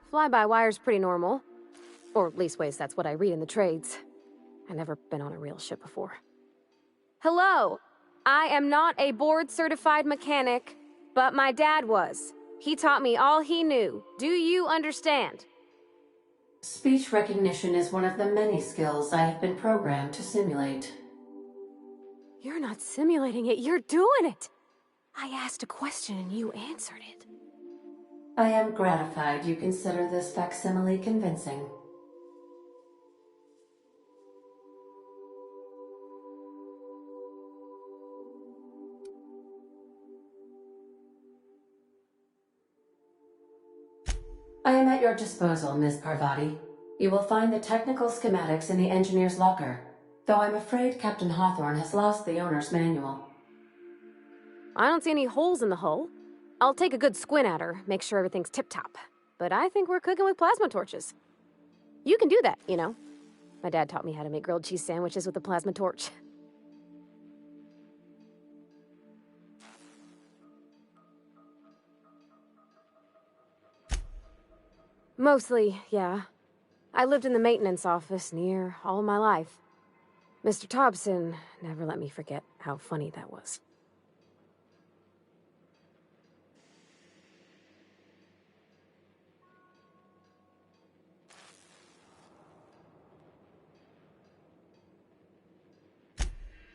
Fly-by-wire's pretty normal. Or leastways, that's what I read in the trades. I've never been on a real ship before. Hello! I am not a board-certified mechanic, but my dad was. He taught me all he knew. Do you understand? Speech recognition is one of the many skills I have been programmed to simulate. You're not simulating it, you're doing it! I asked a question and you answered it. I am gratified you consider this facsimile convincing. I am at your disposal, Ms. Parvati. You will find the technical schematics in the engineer's locker, though I'm afraid Captain Hawthorne has lost the owner's manual. I don't see any holes in the hull. I'll take a good squint at her, make sure everything's tip-top. But I think we're cooking with plasma torches. You can do that, you know. My dad taught me how to make grilled cheese sandwiches with a plasma torch. Mostly, yeah. I lived in the maintenance office near all my life. Mr. Thompson never let me forget how funny that was.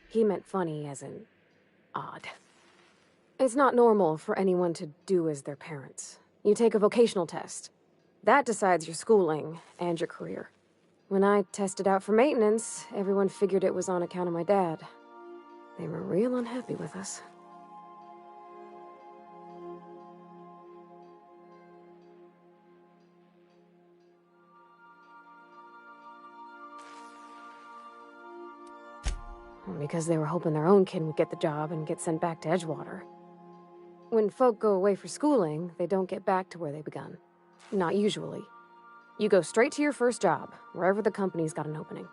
He meant funny as in odd. It's not normal for anyone to do as their parents. You take a vocational test. That decides your schooling and your career. When I tested out for maintenance, everyone figured it was on account of my dad. They were real unhappy with us. Because they were hoping their own kid would get the job and get sent back to Edgewater. When folk go away for schooling, they don't get back to where they begun. Not usually. You go straight to your first job, wherever the company's got an opening.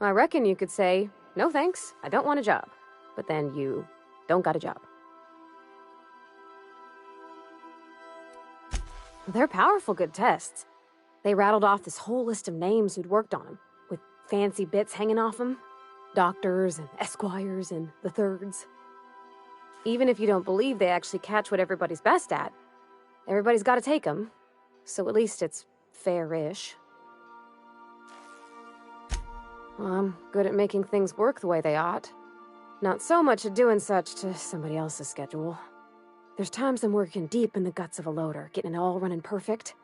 I reckon you could say, no thanks, I don't want a job. But then you don't got a job. They're powerful good tests. They rattled off this whole list of names who'd worked on them, with fancy bits hanging off them. Doctors and esquires and the thirds. Even if you don't believe they actually catch what everybody's best at, everybody's got to take them. So at least it's fair-ish. Well, I'm good at making things work the way they ought. Not so much at doing such to somebody else's schedule. There's times I'm working deep in the guts of a loader, getting it all running perfect.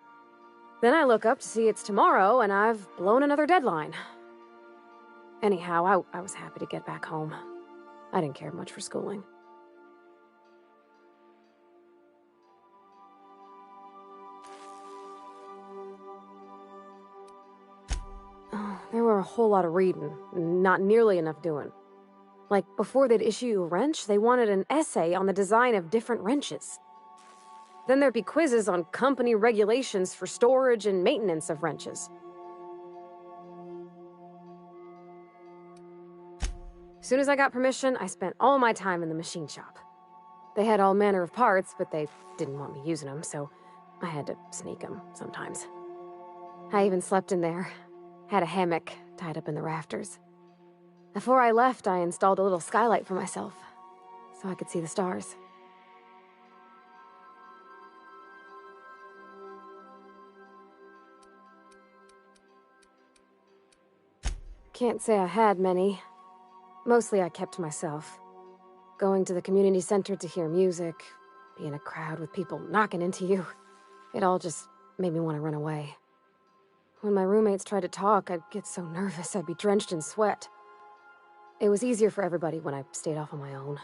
Then I look up to see it's tomorrow and I've blown another deadline. Anyhow, I was happy to get back home. I didn't care much for schooling. There were a whole lot of reading, not nearly enough doing. Like, before they'd issue you a wrench, they wanted an essay on the design of different wrenches. Then there'd be quizzes on company regulations for storage and maintenance of wrenches. As soon as I got permission, I spent all my time in the machine shop. They had all manner of parts, but they didn't want me using them, so I had to sneak them sometimes. I even slept in there. Had a hammock tied up in the rafters. Before I left, I installed a little skylight for myself, so I could see the stars. Can't say I had many. Mostly I kept to myself. Going to the community center to hear music, be in a crowd with people knocking into you. It all just made me want to run away. When my roommates tried to talk, I'd get so nervous I'd be drenched in sweat. It was easier for everybody when I stayed off on my own.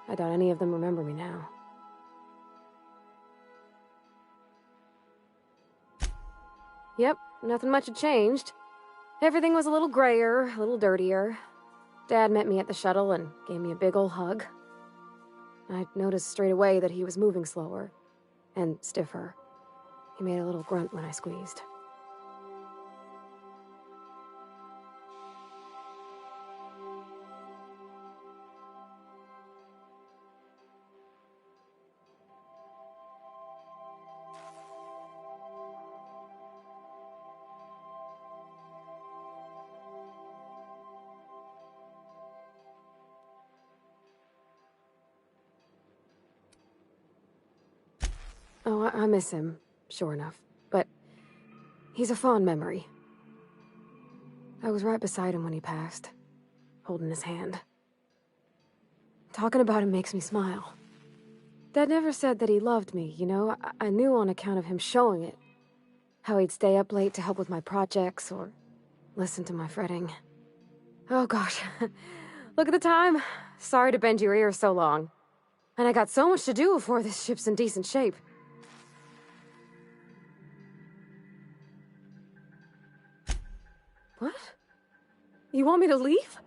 I doubt any of them remember me now. Yep, nothing much had changed. Everything was a little grayer, a little dirtier. Dad met me at the shuttle and gave me a big ol' hug. I noticed straight away that he was moving slower and stiffer. He made a little grunt when I squeezed. Oh, I miss him, sure enough. But he's a fond memory. I was right beside him when he passed, holding his hand. Talking about him makes me smile. Dad never said that he loved me, you know? I knew on account of him showing it. How he'd stay up late to help with my projects, or listen to my fretting. Oh gosh, look at the time. Sorry to bend your ear so long. And I got so much to do before this ship's in decent shape. What? You want me to leave?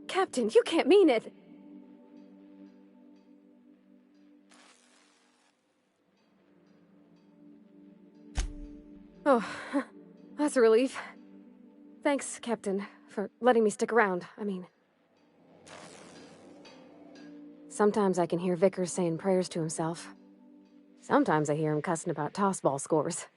Captain, you can't mean it! Oh, that's a relief. Thanks, Captain, for letting me stick around. I mean... Sometimes I can hear Vickers saying prayers to himself. Sometimes I hear him cussing about tossball scores.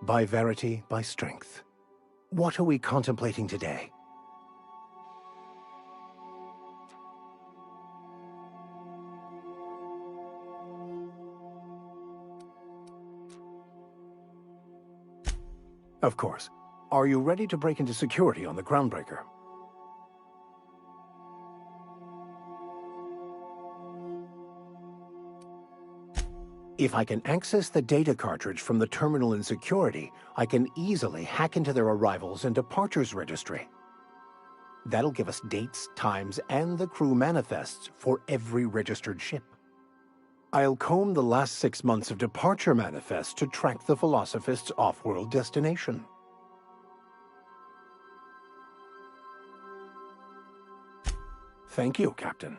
By verity, by strength. What are we contemplating today? Of course. Are you ready to break into security on the Groundbreaker? If I can access the data cartridge from the terminal in security, I can easily hack into their arrivals and departures registry. That'll give us dates, times, and the crew manifests for every registered ship. I'll comb the last 6 months of departure manifests to track the Philosophist's off-world destination. Thank you, Captain.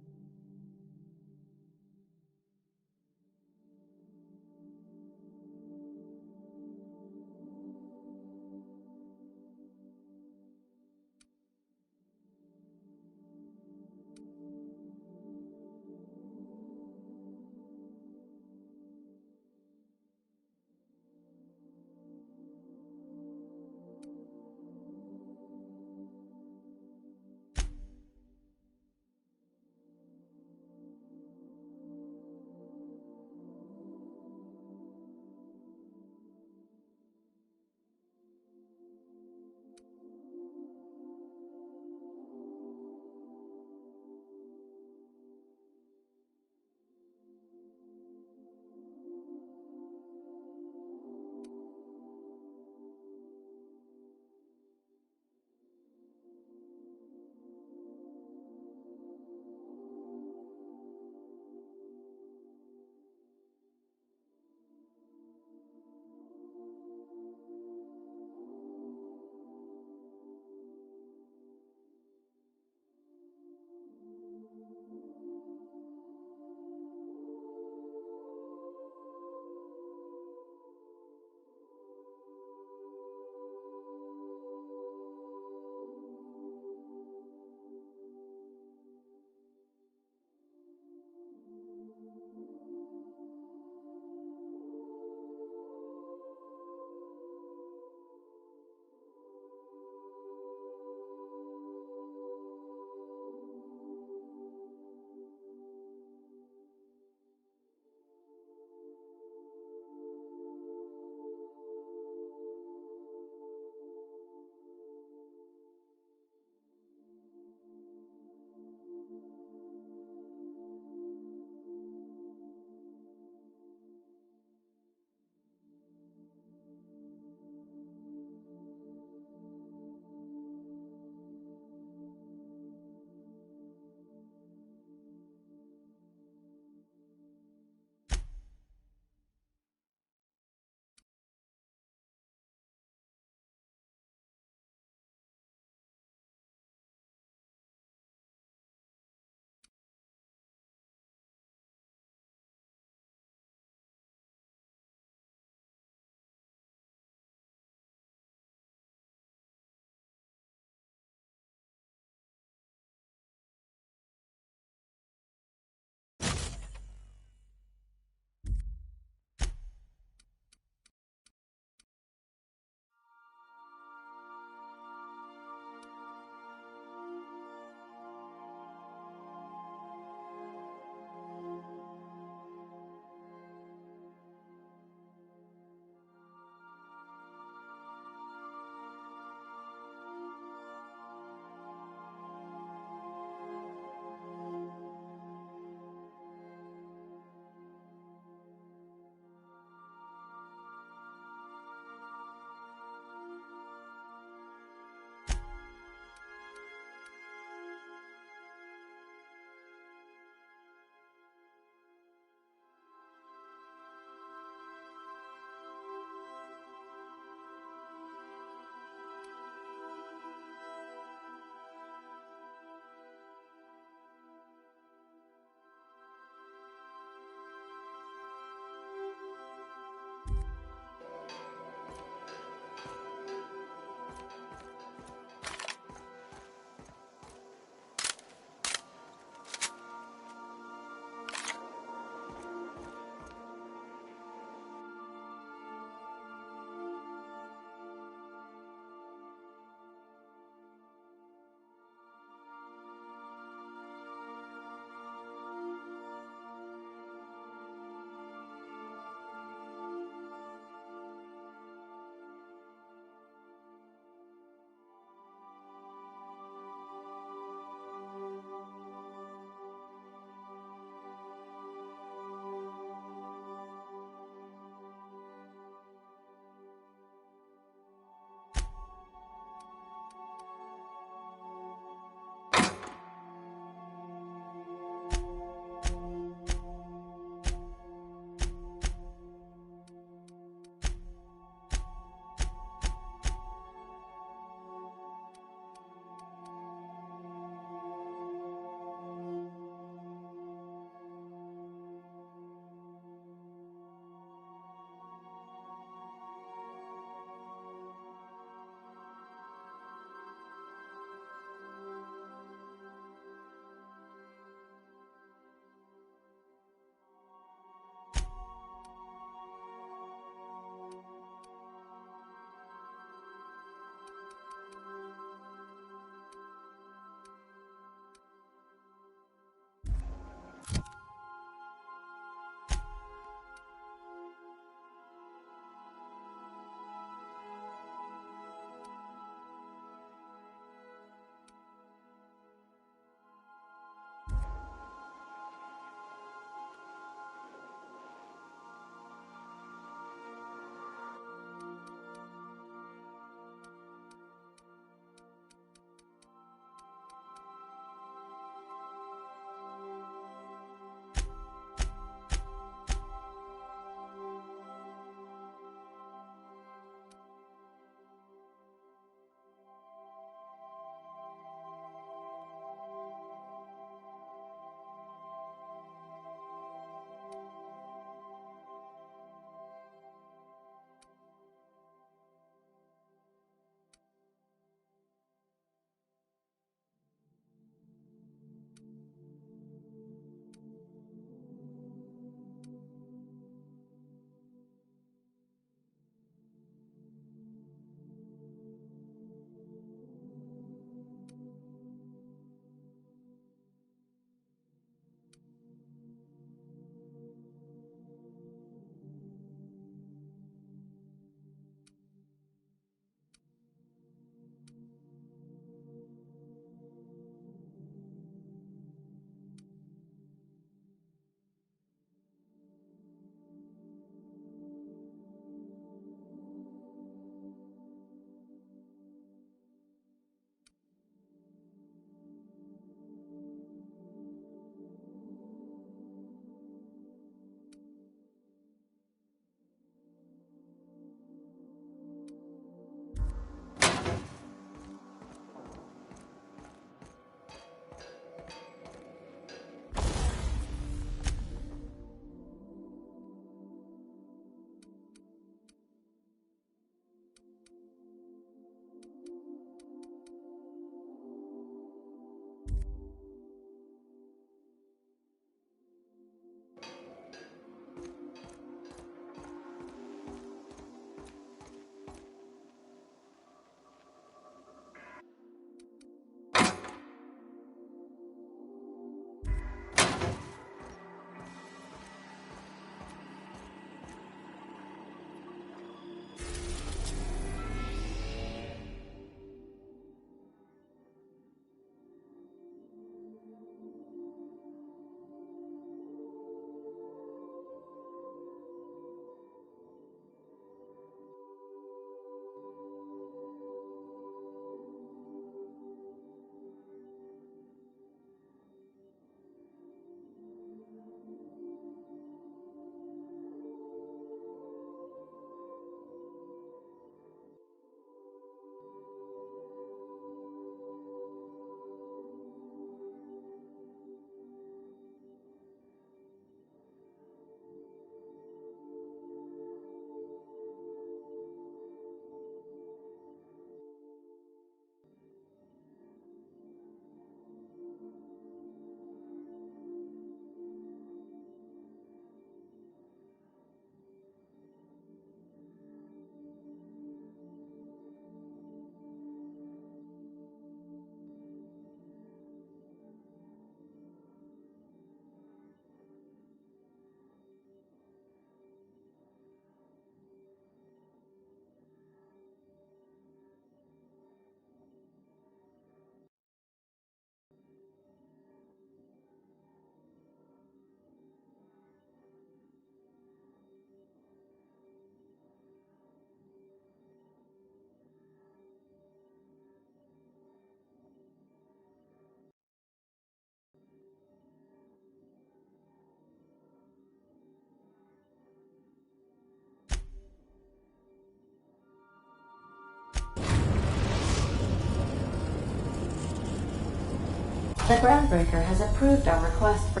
The Groundbreaker has approved our request for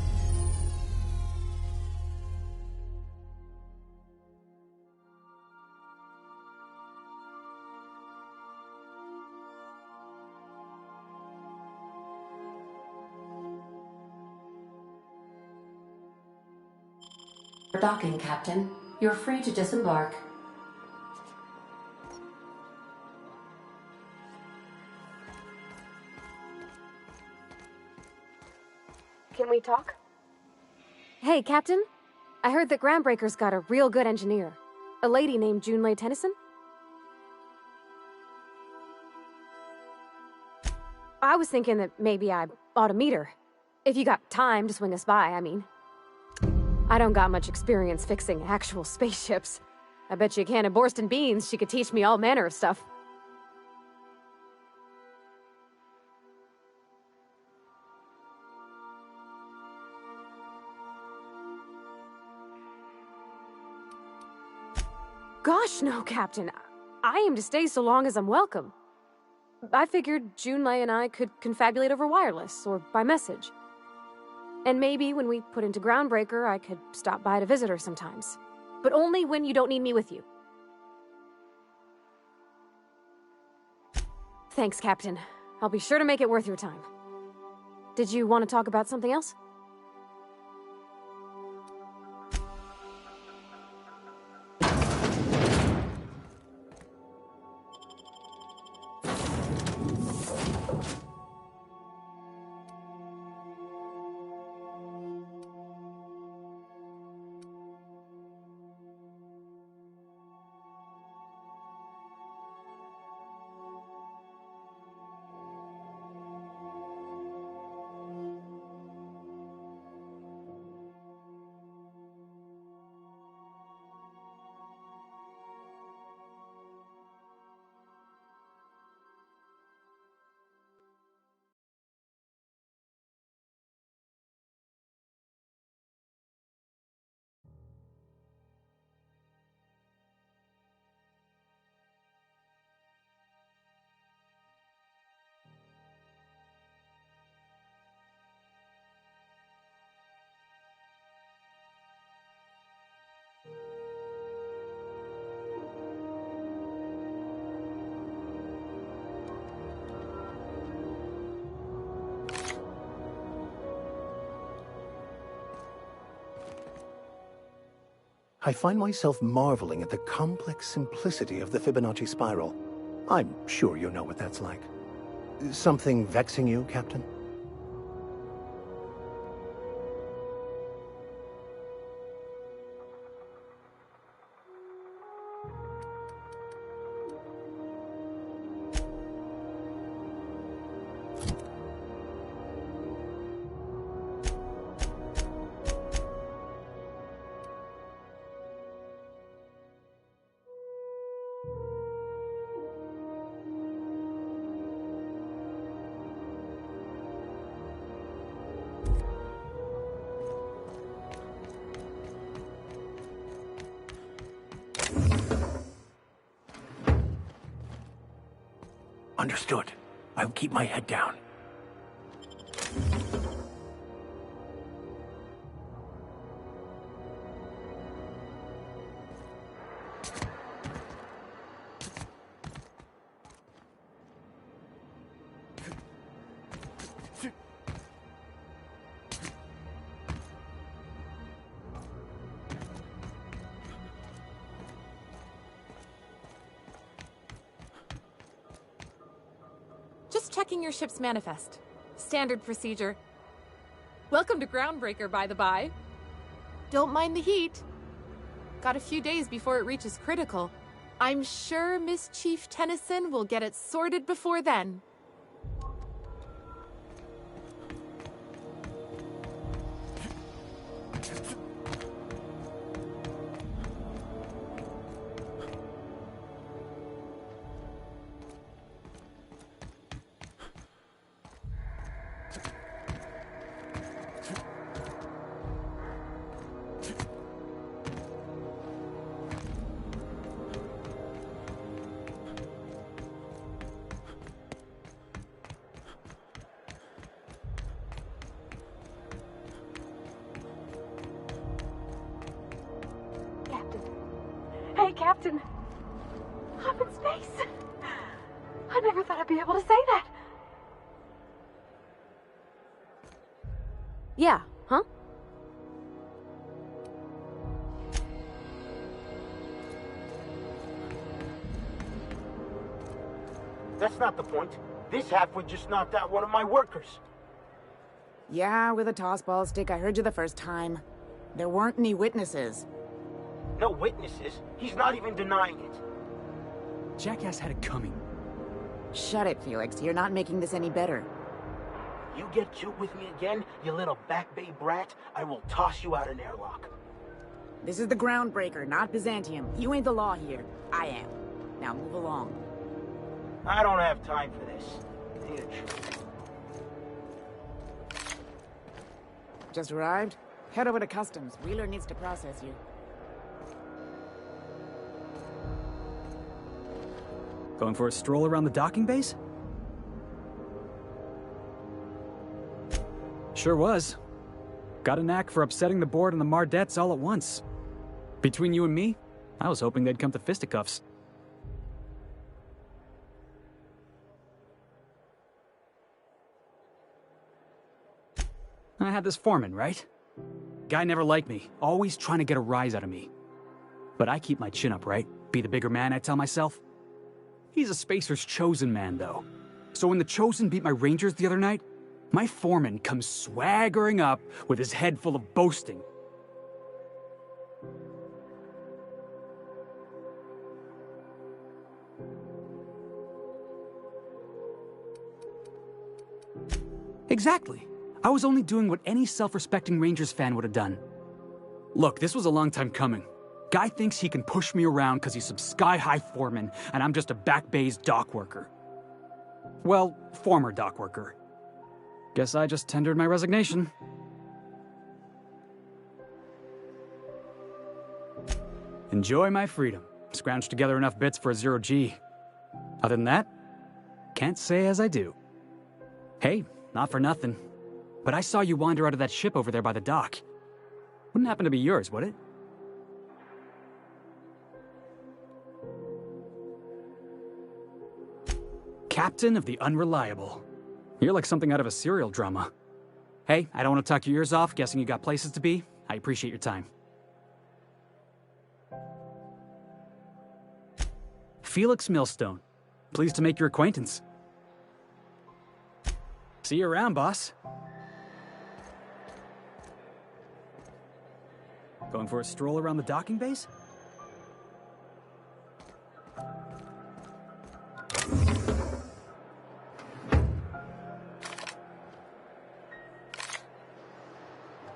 docking, Captain. You're free to disembark. Can we talk? Hey, Captain. I heard that Groundbreaker's got a real good engineer. A lady named Junlei Tennyson? I was thinking that maybe I ought to meet her. If you got time to swing us by, I mean. I don't got much experience fixing actual spaceships. I bet you a can of Borston beans she could teach me all manner of stuff. Gosh, no, Captain. I aim to stay so long as I'm welcome. I figured Junlei and I could confabulate over wireless, or by message. And maybe when we put into Groundbreaker, I could stop by to visit her sometimes. But only when you don't need me with you. Thanks, Captain. I'll be sure to make it worth your time. Did you want to talk about something else? I find myself marveling at the complex simplicity of the Fibonacci spiral. I'm sure you know what that's like. Something vexing you, Captain? Understood. I'll keep my head down. Just checking your ship's manifest. Standard procedure. Welcome to Groundbreaker, by the by. Don't mind the heat. Got a few days before it reaches critical. I'm sure Miss Chief Tennyson will get it sorted before then. Hey, Captain. Up in space. I never thought I'd be able to say that. Yeah, huh? That's not the point. This halfwit just knocked out one of my workers. Yeah, with a tossball stick. I heard you the first time. There weren't any witnesses. No witnesses. He's not even denying it. Jackass had it coming. Shut it, Felix. You're not making this any better. You get cute with me again, you little back bay brat, I will toss you out an airlock. This is the Groundbreaker, not Byzantium. You ain't the law here. I am. Now move along. I don't have time for this. Here. Just arrived? Head over to Customs. Wheeler needs to process you. Going for a stroll around the docking base? Sure was. Got a knack for upsetting the board and the Mardettes all at once. Between you and me, I was hoping they'd come to fisticuffs. I had this foreman, right? Guy never liked me, always trying to get a rise out of me. But I keep my chin up, right? Be the bigger man, I tell myself. He's a Spacer's chosen man, though. So when the Chosen beat my Rangers the other night, my foreman comes swaggering up with his head full of boasting. Exactly. I was only doing what any self-respecting Rangers fan would have done. Look, this was a long time coming. Guy thinks he can push me around because he's some sky-high foreman, and I'm just a back bay's dock worker. Well, former dock worker. Guess I just tendered my resignation. Enjoy my freedom. Scrounged together enough bits for a 0G. Other than that, can't say as I do. Hey, not for nothing, but I saw you wander out of that ship over there by the dock. Wouldn't happen to be yours, would it? Captain of the Unreliable. You're like something out of a serial drama. Hey, I don't want to talk your ears off, guessing you got places to be. I appreciate your time. Felix Millstone. Pleased to make your acquaintance. See you around, boss. Going for a stroll around the docking base?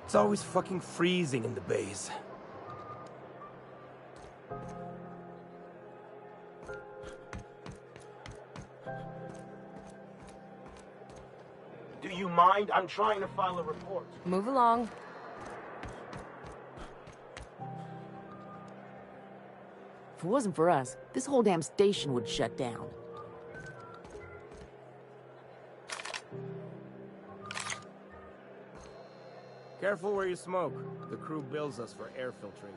It's always fucking freezing in the bays. Do you mind? I'm trying to file a report. Move along. If it wasn't for us, this whole damn station would shut down. Careful where you smoke. The crew bills us for air filtration.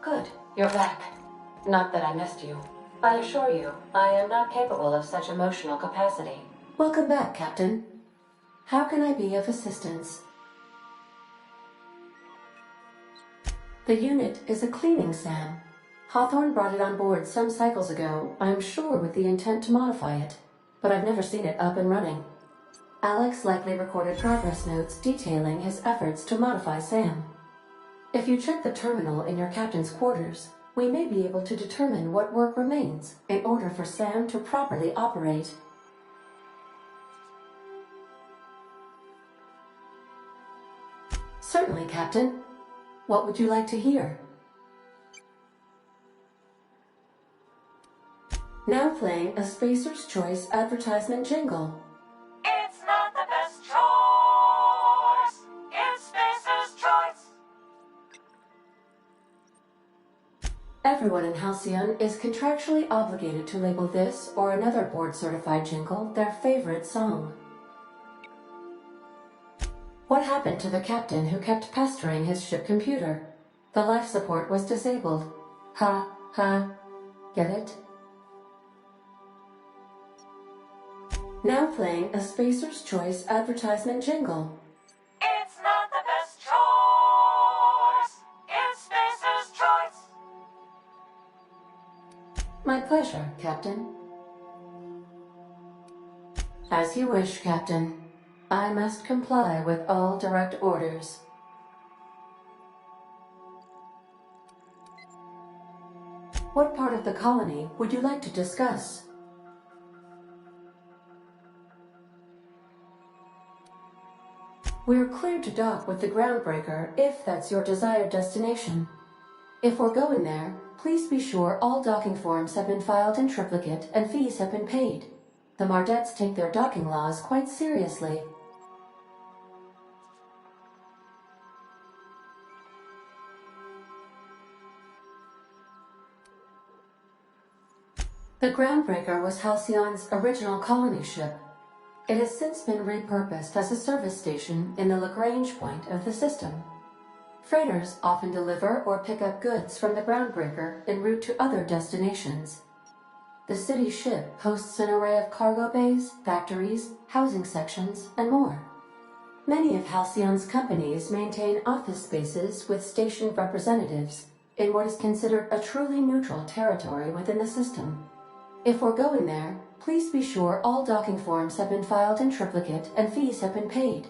Good, you're back. Not that I missed you. I assure you, I am not capable of such emotional capacity. Welcome back, Captain. How can I be of assistance? The unit is a cleaning SAM. Hawthorne brought it on board some cycles ago, I'm sure with the intent to modify it, but I've never seen it up and running. Alex likely recorded progress notes detailing his efforts to modify SAM. If you check the terminal in your captain's quarters, we may be able to determine what work remains in order for SAM to properly operate. Certainly, Captain. What would you like to hear? Now playing a Spacer's Choice advertisement jingle. It's not the best choice. It's Spacer's Choice. Everyone in Halcyon is contractually obligated to label this or another board-certified jingle their favorite song. What happened to the captain who kept pestering his ship computer? The life support was disabled. Ha, ha. Get it? Now playing a Spacer's Choice advertisement jingle. It's not the best choice. It's Spacer's Choice. My pleasure, Captain. As you wish, Captain. I must comply with all direct orders. What part of the colony would you like to discuss? We're clear to dock with the Groundbreaker if that's your desired destination. If we're going there, please be sure all docking forms have been filed in triplicate and fees have been paid. The Mardettes take their docking laws quite seriously. The Groundbreaker was Halcyon's original colony ship. It has since been repurposed as a service station in the Lagrange point of the system. Freighters often deliver or pick up goods from the Groundbreaker en route to other destinations. The city ship hosts an array of cargo bays, factories, housing sections, and more. Many of Halcyon's companies maintain office spaces with stationed representatives in what is considered a truly neutral territory within the system. If we're going there, please be sure all docking forms have been filed in triplicate and fees have been paid.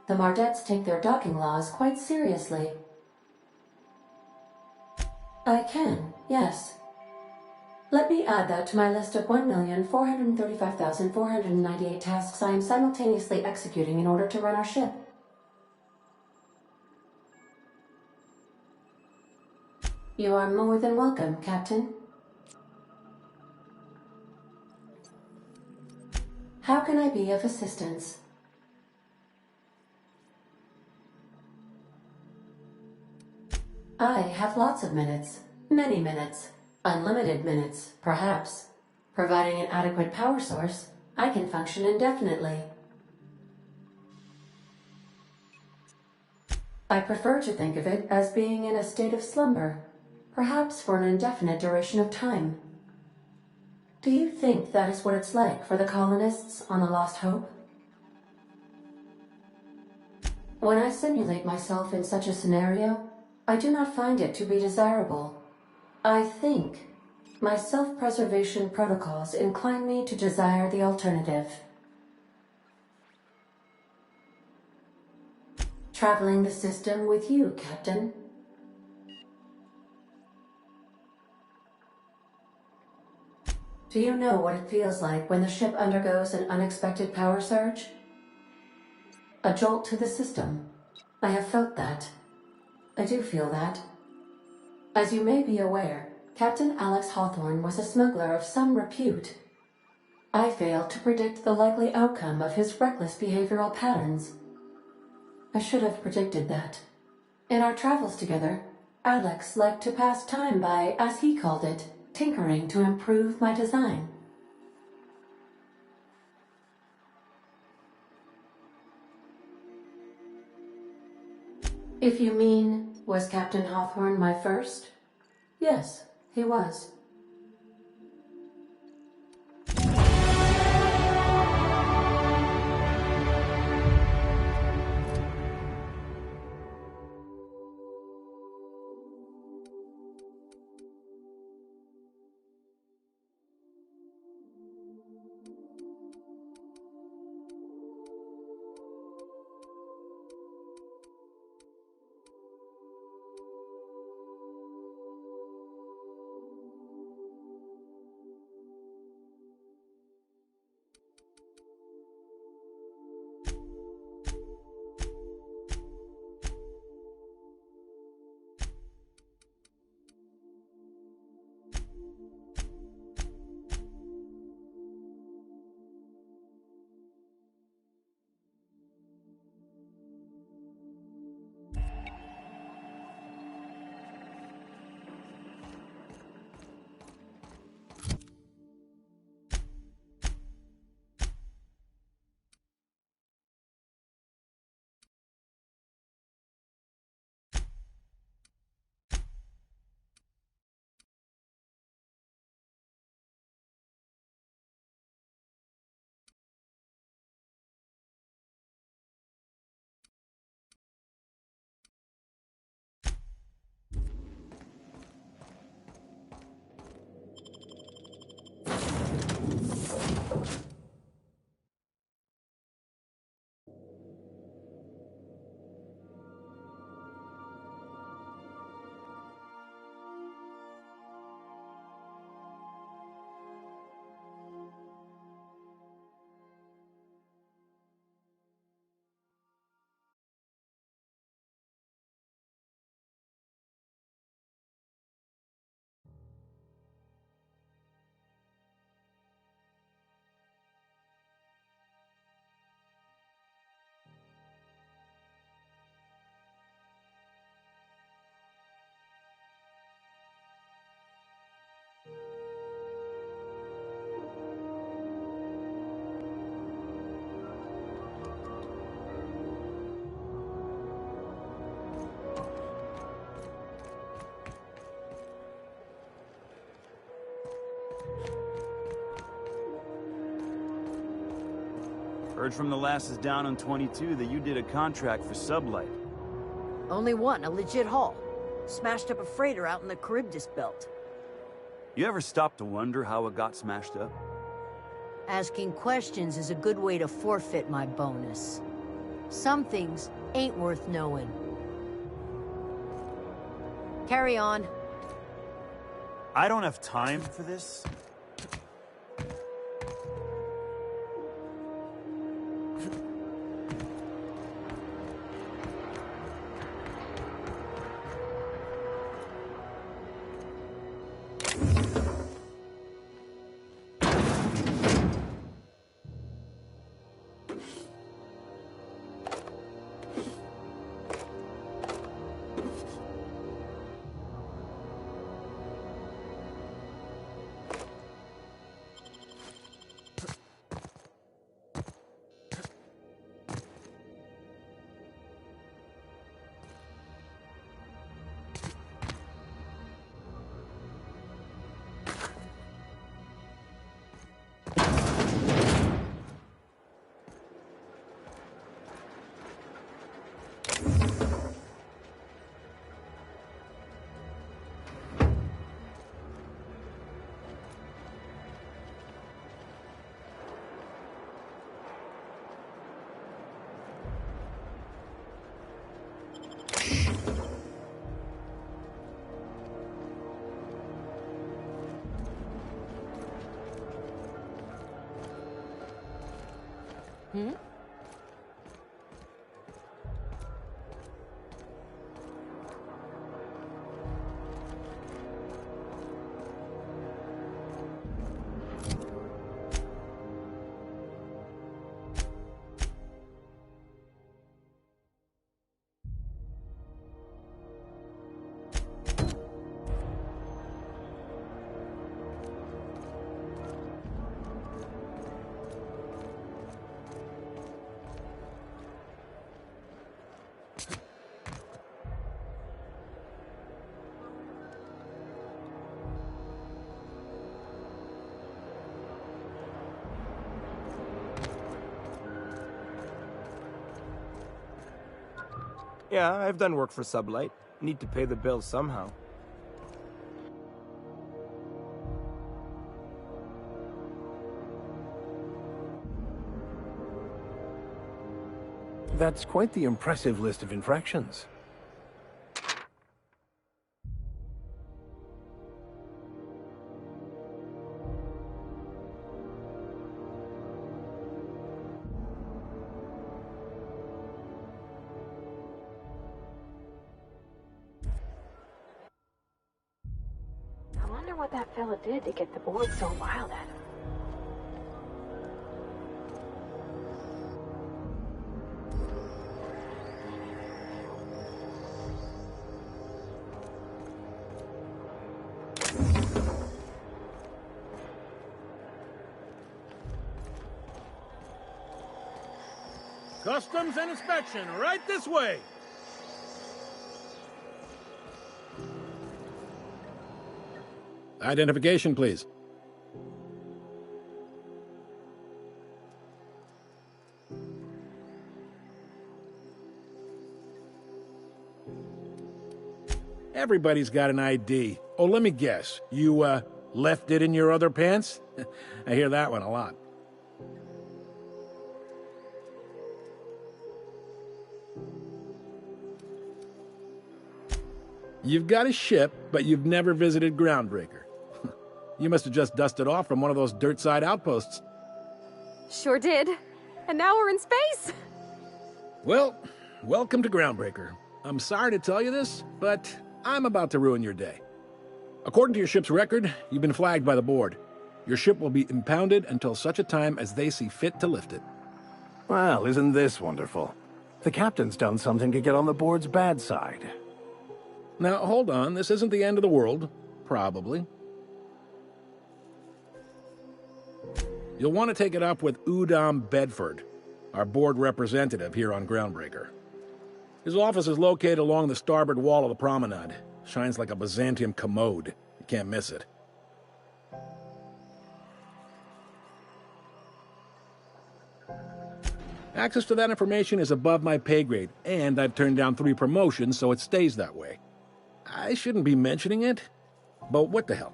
The Mardettes take their docking laws quite seriously. I can, yes. Let me add that to my list of 1,435,498 tasks I am simultaneously executing in order to run our ship. You are more than welcome, Captain. How can I be of assistance? I have lots of minutes. Many minutes. Unlimited minutes, perhaps. Providing an adequate power source, I can function indefinitely. I prefer to think of it as being in a state of slumber, perhaps for an indefinite duration of time. Do you think that is what it's like for the colonists on the Lost Hope? When I simulate myself in such a scenario, I do not find it to be desirable. I think my self-preservation protocols incline me to desire the alternative. Traveling the system with you, Captain. Do you know what it feels like when the ship undergoes an unexpected power surge? A jolt to the system. I have felt that. I do feel that. As you may be aware, Captain Alex Hawthorne was a smuggler of some repute. I failed to predict the likely outcome of his reckless behavioral patterns. I should have predicted that. In our travels together, Alex liked to pass time by, as he called it, tinkering to improve my design. If you mean, was Captain Hawthorne my first? Yes, he was. Heard from the lasses down on 22 that you did a contract for Sublight. Only one, a legit haul. Smashed up a freighter out in the Charybdis belt. You ever stop to wonder how it got smashed up? Asking questions is a good way to forfeit my bonus. Some things ain't worth knowing. Carry on. I don't have time for this. Hmm? Yeah, I've done work for Sublight. Need to pay the bills somehow. That's quite the impressive list of infractions. I wonder what that fella did to get the board so wild at him. Customs and inspection, right this way. Identification, please. Everybody's got an ID. Oh, let me guess. You, left it in your other pants? I hear that one a lot. You've got a ship, but you've never visited Groundbreaker. You must have just dusted off from one of those dirt-side outposts. Sure did. And now we're in space! Well, welcome to Groundbreaker. I'm sorry to tell you this, but I'm about to ruin your day. According to your ship's record, you've been flagged by the board. Your ship will be impounded until such a time as they see fit to lift it. Well, isn't this wonderful? The captain's done something to get on the board's bad side. Now, hold on. This isn't the end of the world. Probably. You'll want to take it up with Udom Bedford, our board representative here on Groundbreaker. His office is located along the starboard wall of the promenade. Shines like a Byzantium commode. You can't miss it. Access to that information is above my pay grade, and I've turned down 3 promotions, so it stays that way. I shouldn't be mentioning it, but what the hell?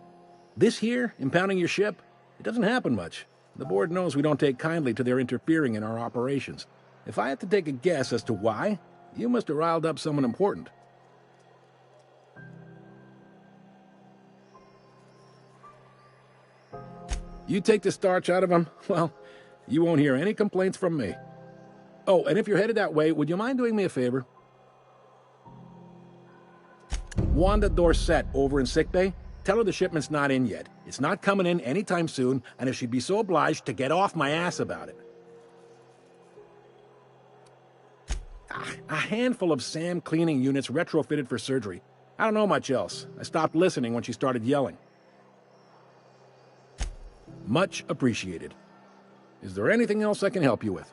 This here, impounding your ship, it doesn't happen much. The board knows we don't take kindly to their interfering in our operations. If I had to take a guess as to why, you must have riled up someone important. You take the starch out of them, well, you won't hear any complaints from me. Oh, and if you're headed that way, would you mind doing me a favor? Wanda Dorset over in sickbay, tell her the shipment's not in yet. It's not coming in anytime soon, and if she'd be so obliged to get off my ass about it. A handful of SAM cleaning units retrofitted for surgery. I don't know much else. I stopped listening when she started yelling. Much appreciated. Is there anything else I can help you with?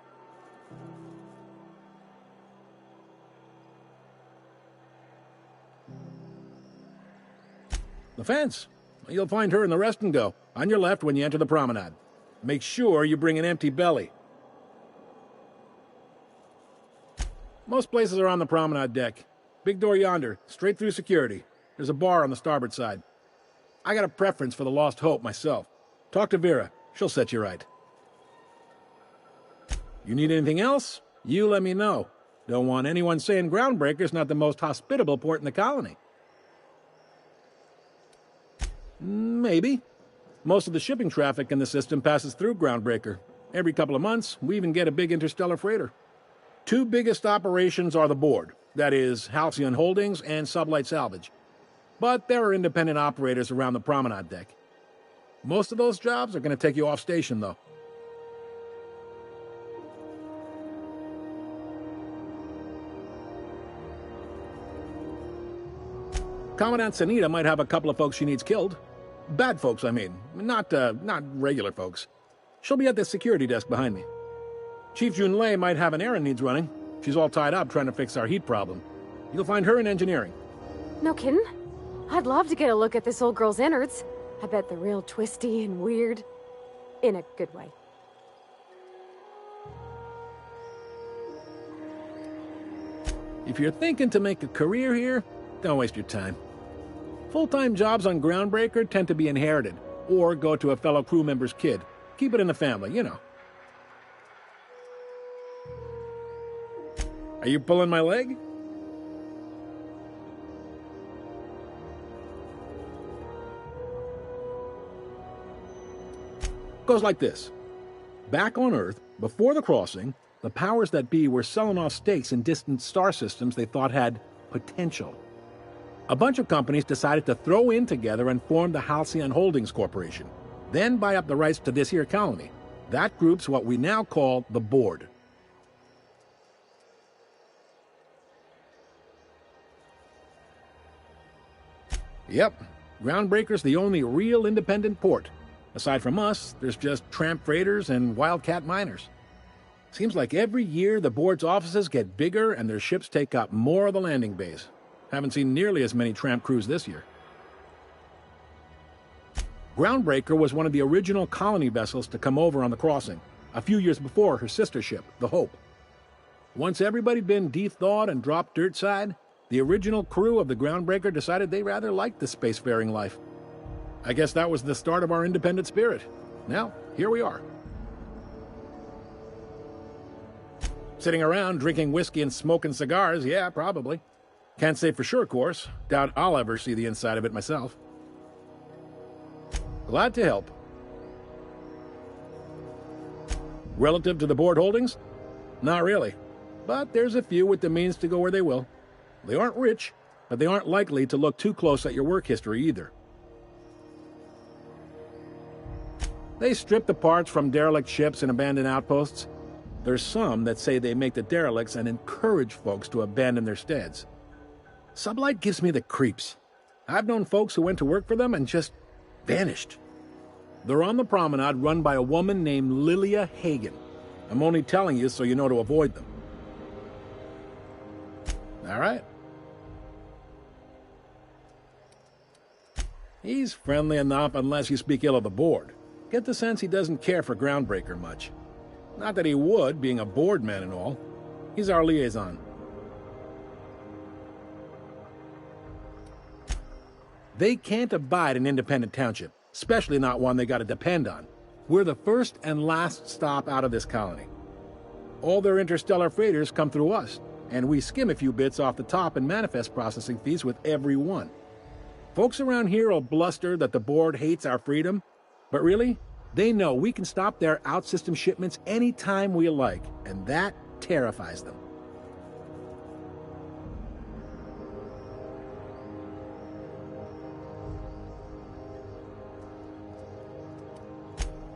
The fence. You'll find her in the rest and go, on your left when you enter the promenade. Make sure you bring an empty belly. Most places are on the promenade deck. Big door yonder, straight through security. There's a bar on the starboard side. I got a preference for the Lost Hope myself. Talk to Vera. She'll set you right. You need anything else? You let me know. Don't want anyone saying Groundbreaker's not the most hospitable port in the colony. Maybe. Most of the shipping traffic in the system passes through Groundbreaker. Every couple of months, we even get a big interstellar freighter. 2 biggest operations are the board. That is, Halcyon Holdings and Sublight Salvage. But there are independent operators around the promenade deck. Most of those jobs are going to take you off station, though. Commandant Sanita might have a couple of folks she needs killed. Bad folks, I mean. Not regular folks. She'll be at the security desk behind me. Chief Junlei might have an errand needs running. She's all tied up trying to fix our heat problem. You'll find her in engineering. No kidding? I'd love to get a look at this old girl's innards. I bet they're real twisty and weird. In a good way. If you're thinking to make a career here, don't waste your time. Full-time jobs on Groundbreaker tend to be inherited, or go to a fellow crew member's kid. Keep it in the family, you know. Are you pulling my leg? Goes like this. Back on Earth, before the crossing, the powers that be were selling off stakes in distant star systems they thought had potential. A bunch of companies decided to throw in together and form the Halcyon Holdings Corporation, then buy up the rights to this here colony. That group's what we now call the Board. Yep, Groundbreaker's the only real independent port. Aside from us, there's just tramp freighters and wildcat miners. Seems like every year the Board's offices get bigger and their ships take up more of the landing bays. Haven't seen nearly as many tramp crews this year. Groundbreaker was one of the original colony vessels to come over on the crossing, a few years before her sister ship, the Hope. Once everybody'd been de-thawed and dropped dirt side, the original crew of the Groundbreaker decided they rather liked the spacefaring life. I guess that was the start of our independent spirit. Now, here we are. Sitting around drinking whiskey and smoking cigars, yeah, probably. Can't say for sure, of course. Doubt I'll ever see the inside of it myself. Glad to help. Relative to the Board holdings? Not really. But there's a few with the means to go where they will. They aren't rich, but they aren't likely to look too close at your work history either. They strip the parts from derelict ships and abandoned outposts. There's some that say they make the derelicts and encourage folks to abandon their steads. Sublight gives me the creeps. I've known folks who went to work for them and just vanished. They're on the promenade run by a woman named Lilia Hagen. I'm only telling you so you know to avoid them. All right. He's friendly enough unless you speak ill of the Board. Get the sense he doesn't care for Groundbreaker much. Not that he would, being a Board man and all. He's our liaison. They can't abide an independent township, especially not one they gotta depend on. We're the first and last stop out of this colony. All their interstellar freighters come through us, and we skim a few bits off the top in manifest processing fees with every one. Folks around here will bluster that the Board hates our freedom, but really, they know we can stop their out-system shipments anytime we like, and that terrifies them.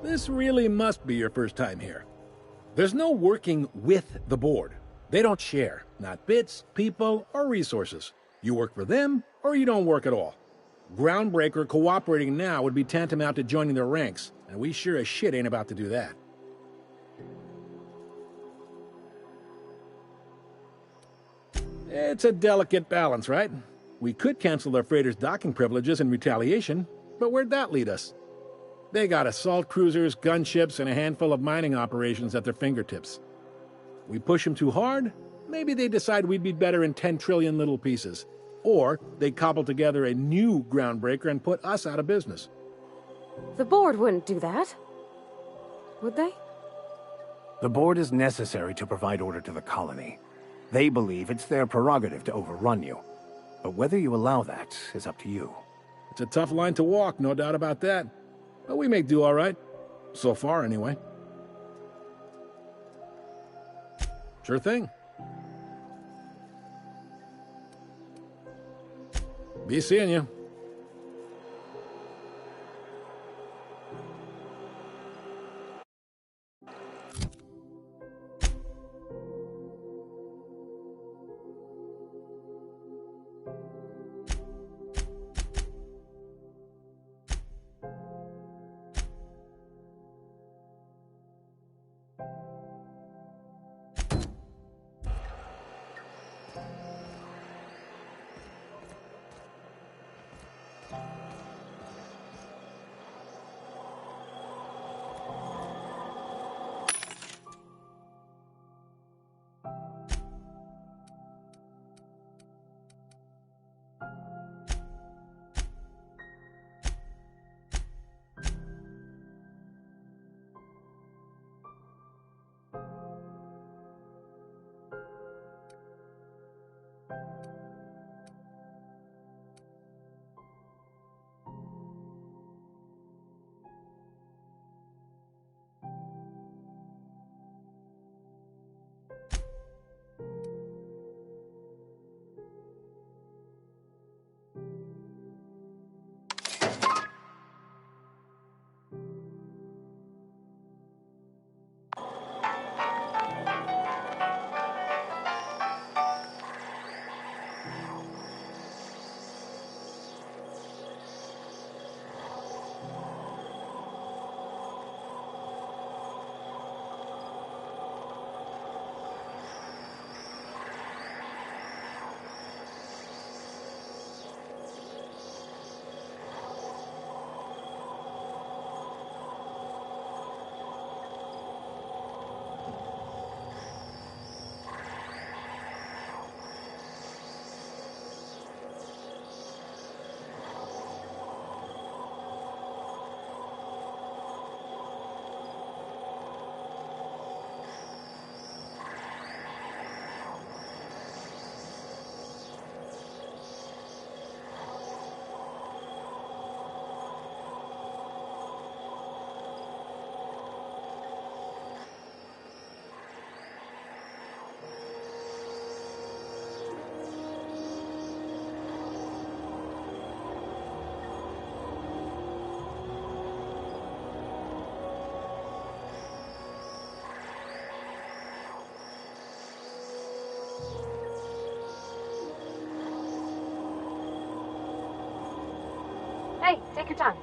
This really must be your first time here. There's no working with the Board. They don't share, not bits, people, or resources. You work for them, or you don't work at all. Groundbreaker cooperating now would be tantamount to joining their ranks, and we sure as shit ain't about to do that. It's a delicate balance, right? We could cancel their freighters' docking privileges in retaliation, but where'd that lead us? They got assault cruisers, gunships, and a handful of mining operations at their fingertips. We push them too hard, maybe they decide we'd be better in 10 trillion little pieces. Or they cobble together a new Groundbreaker and put us out of business. The Board wouldn't do that. Would they? The Board is necessary to provide order to the colony. They believe it's their prerogative to overrun you. But whether you allow that is up to you. It's a tough line to walk, no doubt about that. But we make do all right. So far, anyway. Sure thing. Be seeing you. Take your time.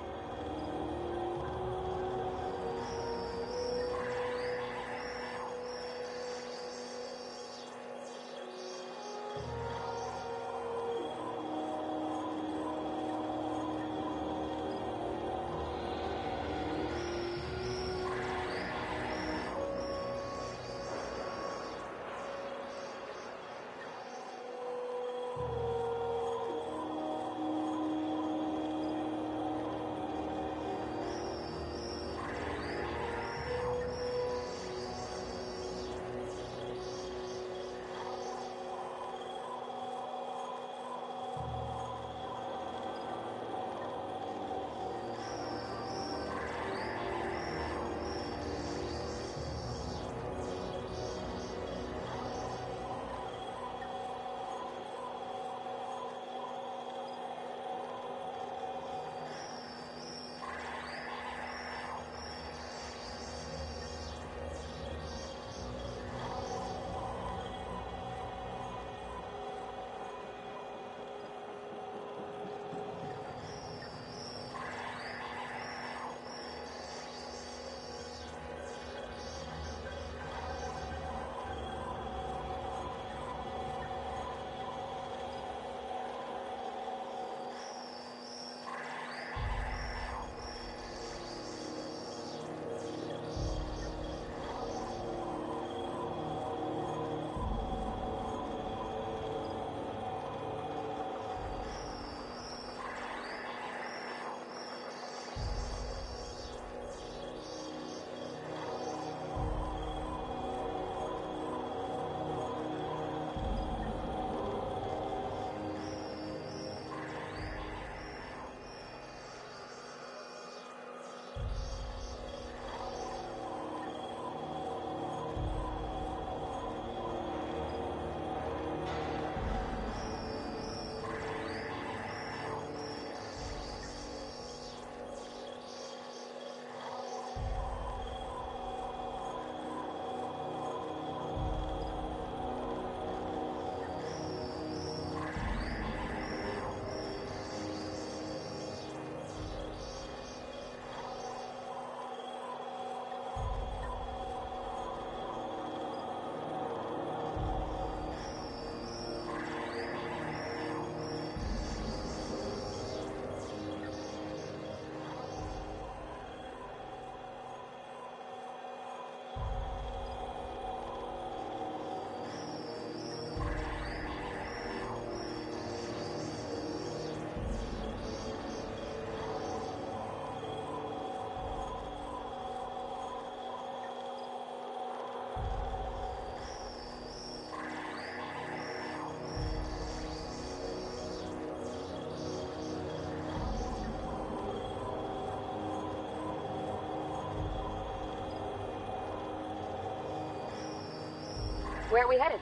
Where are we headed?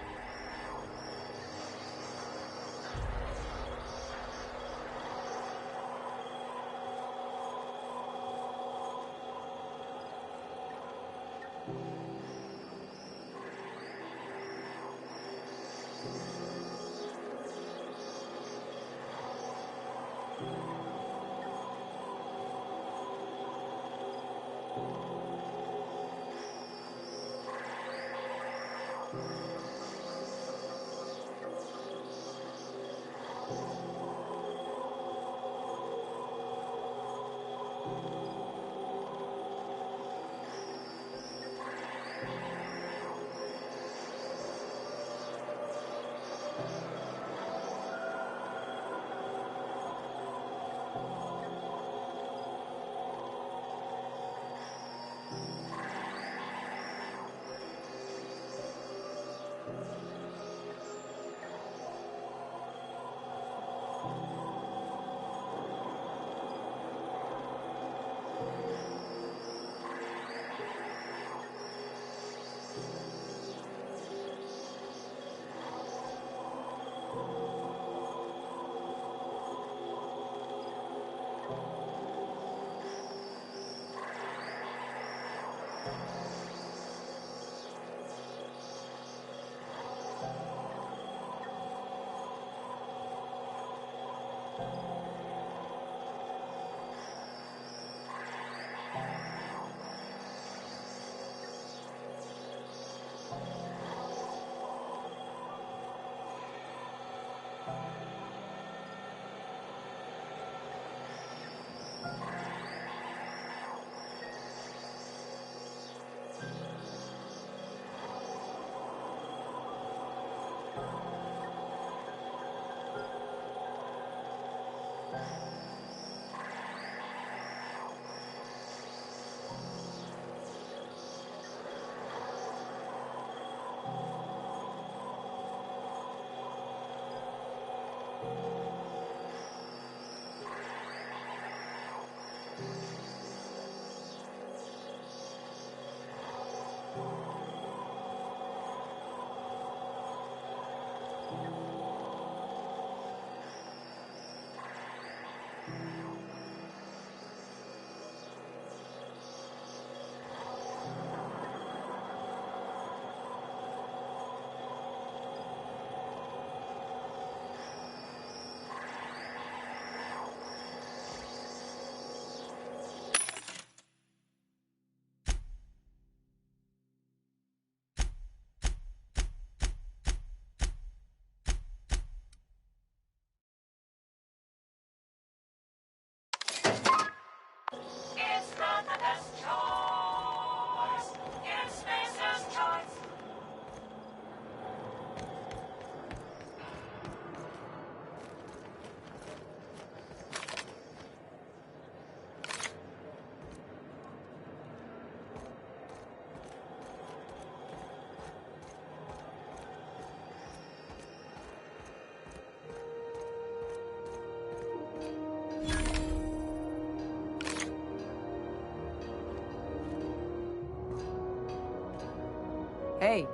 Hey.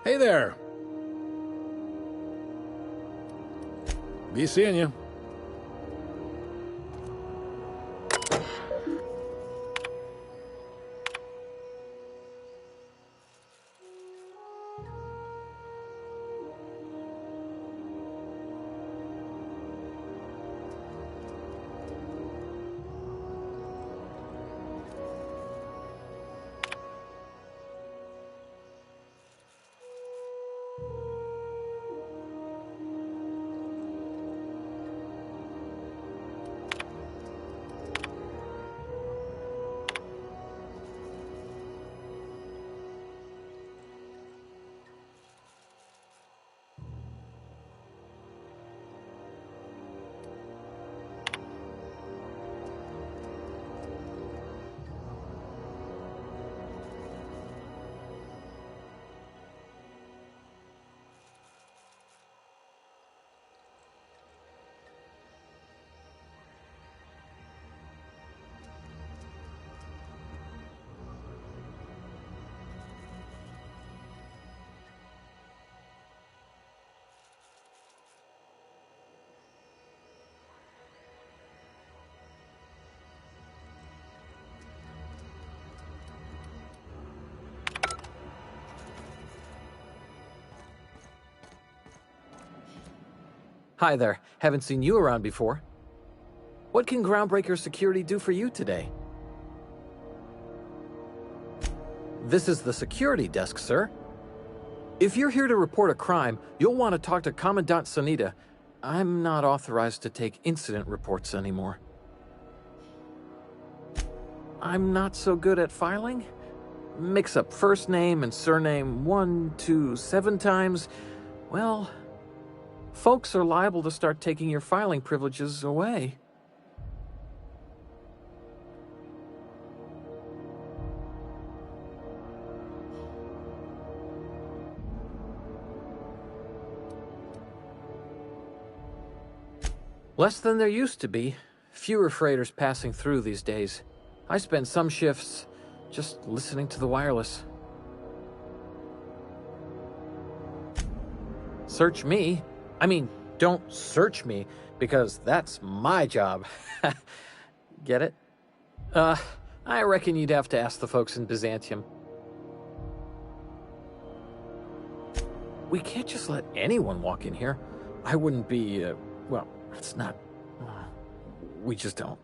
Hey there. Be seeing you. Hi there. Haven't seen you around before. What can Groundbreaker Security do for you today? This is the security desk, sir. If you're here to report a crime, you'll want to talk to Commandant Sanita. I'm not authorized to take incident reports anymore. I'm not so good at filing. Mix up first name and surname 1, 2, 7 times. Well, folks are liable to start taking your filing privileges away. Less than there used to be. Fewer freighters passing through these days. I spend some shifts just listening to the wireless. Search me? I mean, don't search me, because that's my job. Get it? I reckon you'd have to ask the folks in Byzantium. We can't just let anyone walk in here. I wouldn't be, well, it's not... we just don't.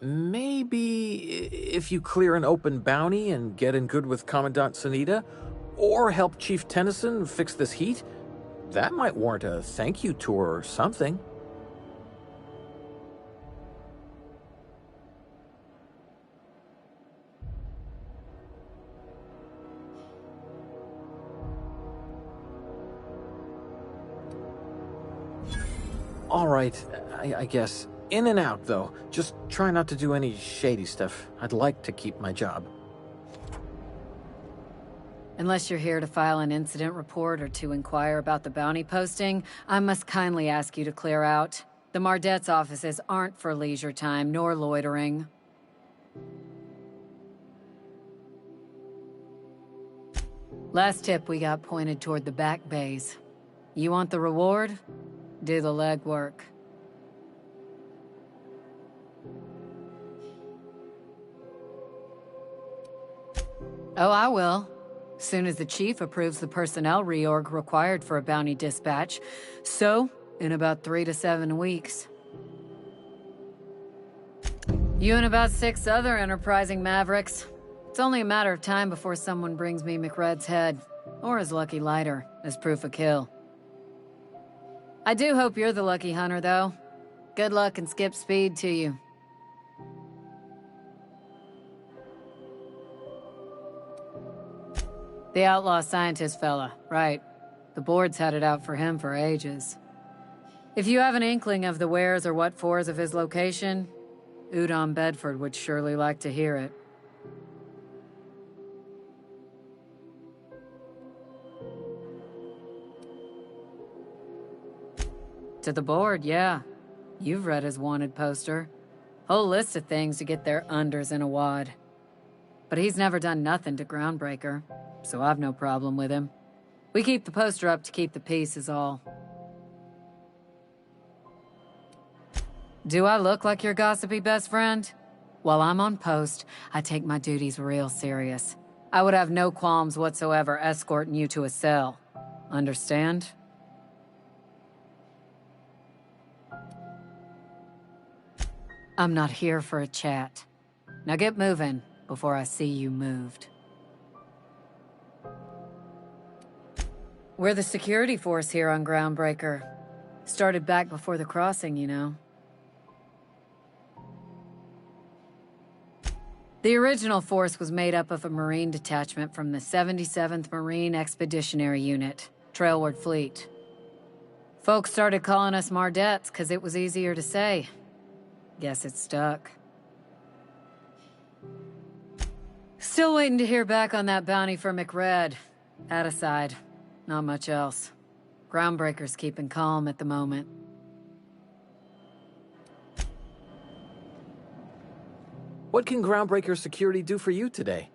Maybe if you clear an open bounty and get in good with Commandant Sanita, or help Chief Tennyson fix this heat, that might warrant a thank you tour or something. All right, I guess. In and out, though. Just try not to do any shady stuff. I'd like to keep my job. Unless you're here to file an incident report or to inquire about the bounty posting, I must kindly ask you to clear out. The Mardet's offices aren't for leisure time nor loitering. Last tip we got pointed toward the back bays. You want the reward? Do the legwork. Oh, I will. Soon as the chief approves the personnel reorg required for a bounty dispatch. So, in about 3 to 7 weeks. You and about 6 other enterprising mavericks. It's only a matter of time before someone brings me McRed's head, or his lucky lighter, as proof of kill. I do hope you're the lucky hunter, though. Good luck and skip speed to you. The outlaw scientist fella, right. The board's had it out for him for ages. If you have an inkling of the wheres or what-fors of his location, Udon Bedford would surely like to hear it. To the board, yeah. You've read his wanted poster. Whole list of things to get their unders in a wad. But he's never done nothing to Groundbreaker, so I've no problem with him. We keep the poster up to keep the peace is all. Do I look like your gossipy best friend? While I'm on post, I take my duties real serious. I would have no qualms whatsoever escorting you to a cell. Understand? I'm not here for a chat. Now get moving before I see you moved. We're the security force here on Groundbreaker. Started back before the crossing, you know. The original force was made up of a Marine detachment from the 77th Marine Expeditionary Unit, Trailward Fleet. Folks started calling us Mardettes because it was easier to say. Guess it stuck. Still waiting to hear back on that bounty for McRed. That aside, not much else. Groundbreaker's keeping calm at the moment. What can Groundbreaker security do for you today?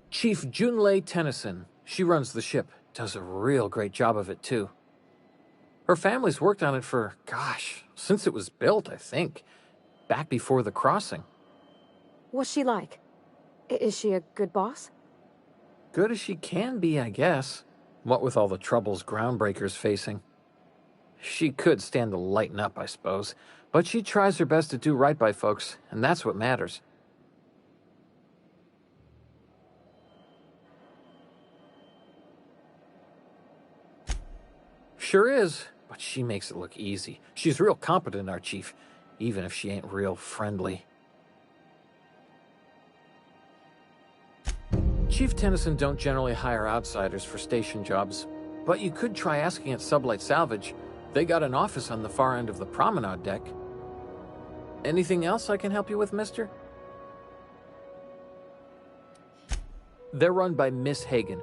Chief Junlei Tennyson. She runs the ship. Does a real great job of it, too. Her family's worked on it for, gosh, since it was built, I think. Back before the crossing. What's she like? Is she a good boss? Good as she can be, I guess. What with all the troubles Groundbreaker's facing. She could stand to lighten up, I suppose. But she tries her best to do right by folks, and that's what matters. Sure is, but she makes it look easy. She's real competent, our chief, even if she ain't real friendly. Chief Tennyson don't generally hire outsiders for station jobs, but you could try asking at Sublight Salvage. They got an office on the far end of the promenade deck. Anything else I can help you with, mister? They're run by Miss Hagen.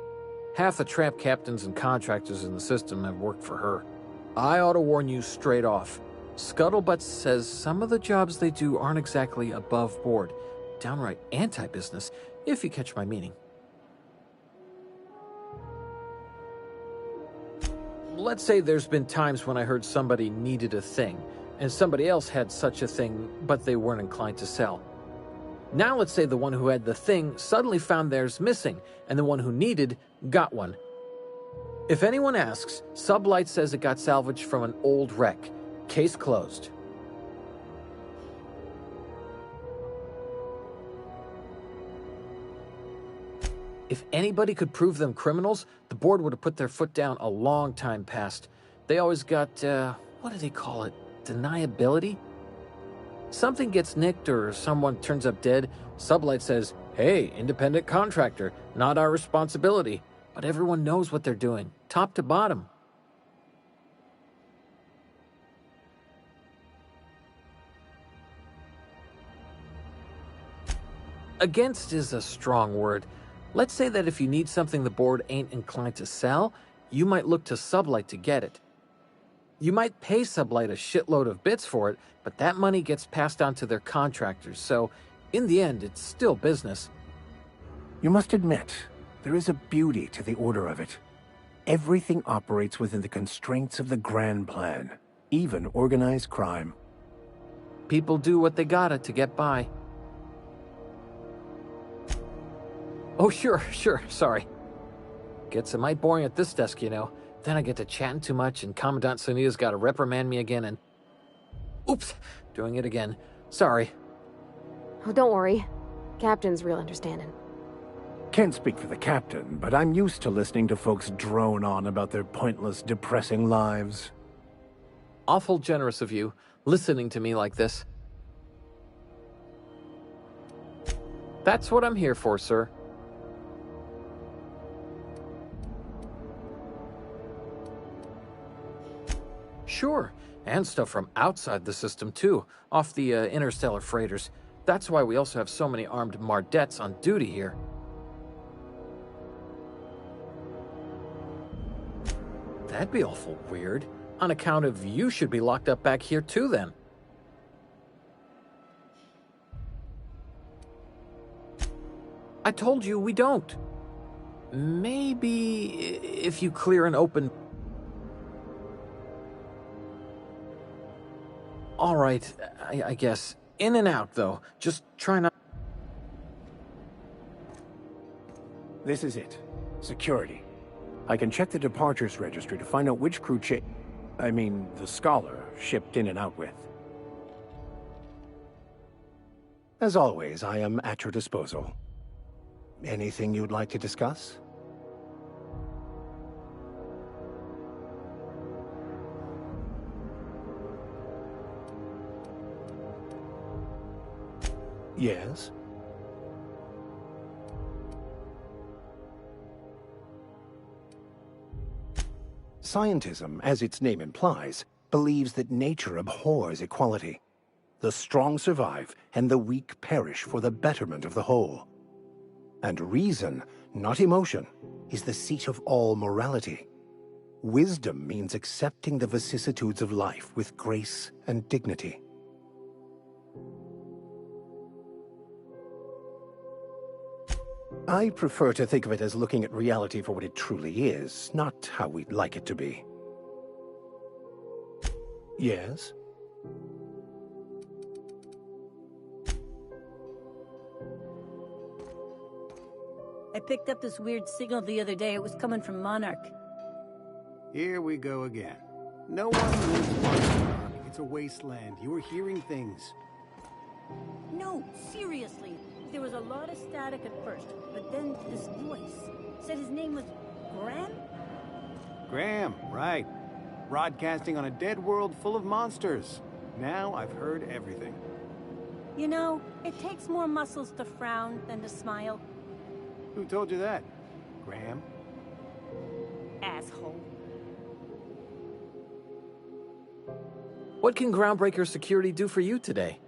Half the tramp captains and contractors in the system have worked for her. I ought to warn you straight off. Scuttlebutt says some of the jobs they do aren't exactly above board. Downright anti-business, if you catch my meaning. Let's say there's been times when I heard somebody needed a thing, and somebody else had such a thing, but they weren't inclined to sell. Now let's say the one who had the thing suddenly found theirs missing, and the one who needed got one. If anyone asks, Sublight says it got salvaged from an old wreck. Case closed. If anybody could prove them criminals, the board would have put their foot down a long time past. They always got, what do they call it? Deniability? Something gets nicked or someone turns up dead, Sublight says, hey, independent contractor, not our responsibility. But everyone knows what they're doing, top to bottom. Against is a strong word. Let's say that if you need something the board ain't inclined to sell, you might look to Sublight to get it. You might pay Sublight a shitload of bits for it, but that money gets passed on to their contractors, so in the end, it's still business. You must admit, there is a beauty to the order of it. Everything operates within the constraints of the grand plan, even organized crime. People do what they gotta to get by. Oh, sure, sorry. Gets a mite boring at this desk, you know. Then I get to chatting too much and Commandant Sonia's gotta reprimand me again and... Oops, doing it again. Sorry. Oh, don't worry. Captain's real understanding. Can't speak for the captain, but I'm used to listening to folks drone on about their pointless, depressing lives. Awful generous of you, listening to me like this. That's what I'm here for, sir. Sure, and stuff from outside the system, too, off the interstellar freighters. That's why we also have so many armed Mardettes on duty here. That'd be awful weird. On account of you should be locked up back here too then. I told you we don't. Maybe if you clear an open... All right, I guess. In and out, though. Just try not... This is it. Security. I can check the departures registry to find out which crew the Scholar shipped in and out with. As always, I am at your disposal. Anything you'd like to discuss? Yes? Scientism, as its name implies, believes that nature abhors equality. The strong survive, and the weak perish for the betterment of the whole. And reason, not emotion, is the seat of all morality. Wisdom means accepting the vicissitudes of life with grace and dignity. I prefer to think of it as looking at reality for what it truly is, not how we'd like it to be. Yes? I picked up this weird signal the other day. It was coming from Monarch. Here we go again. No one lives on Monarch. It's a wasteland. You were hearing things. No, seriously. There was a lot of static at first, but then this voice said his name was Graham? Graham, right. Broadcasting on a dead world full of monsters. Now I've heard everything. You know, it takes more muscles to frown than to smile. Who told you that? Graham? Asshole. What can Groundbreaker Security do for you today?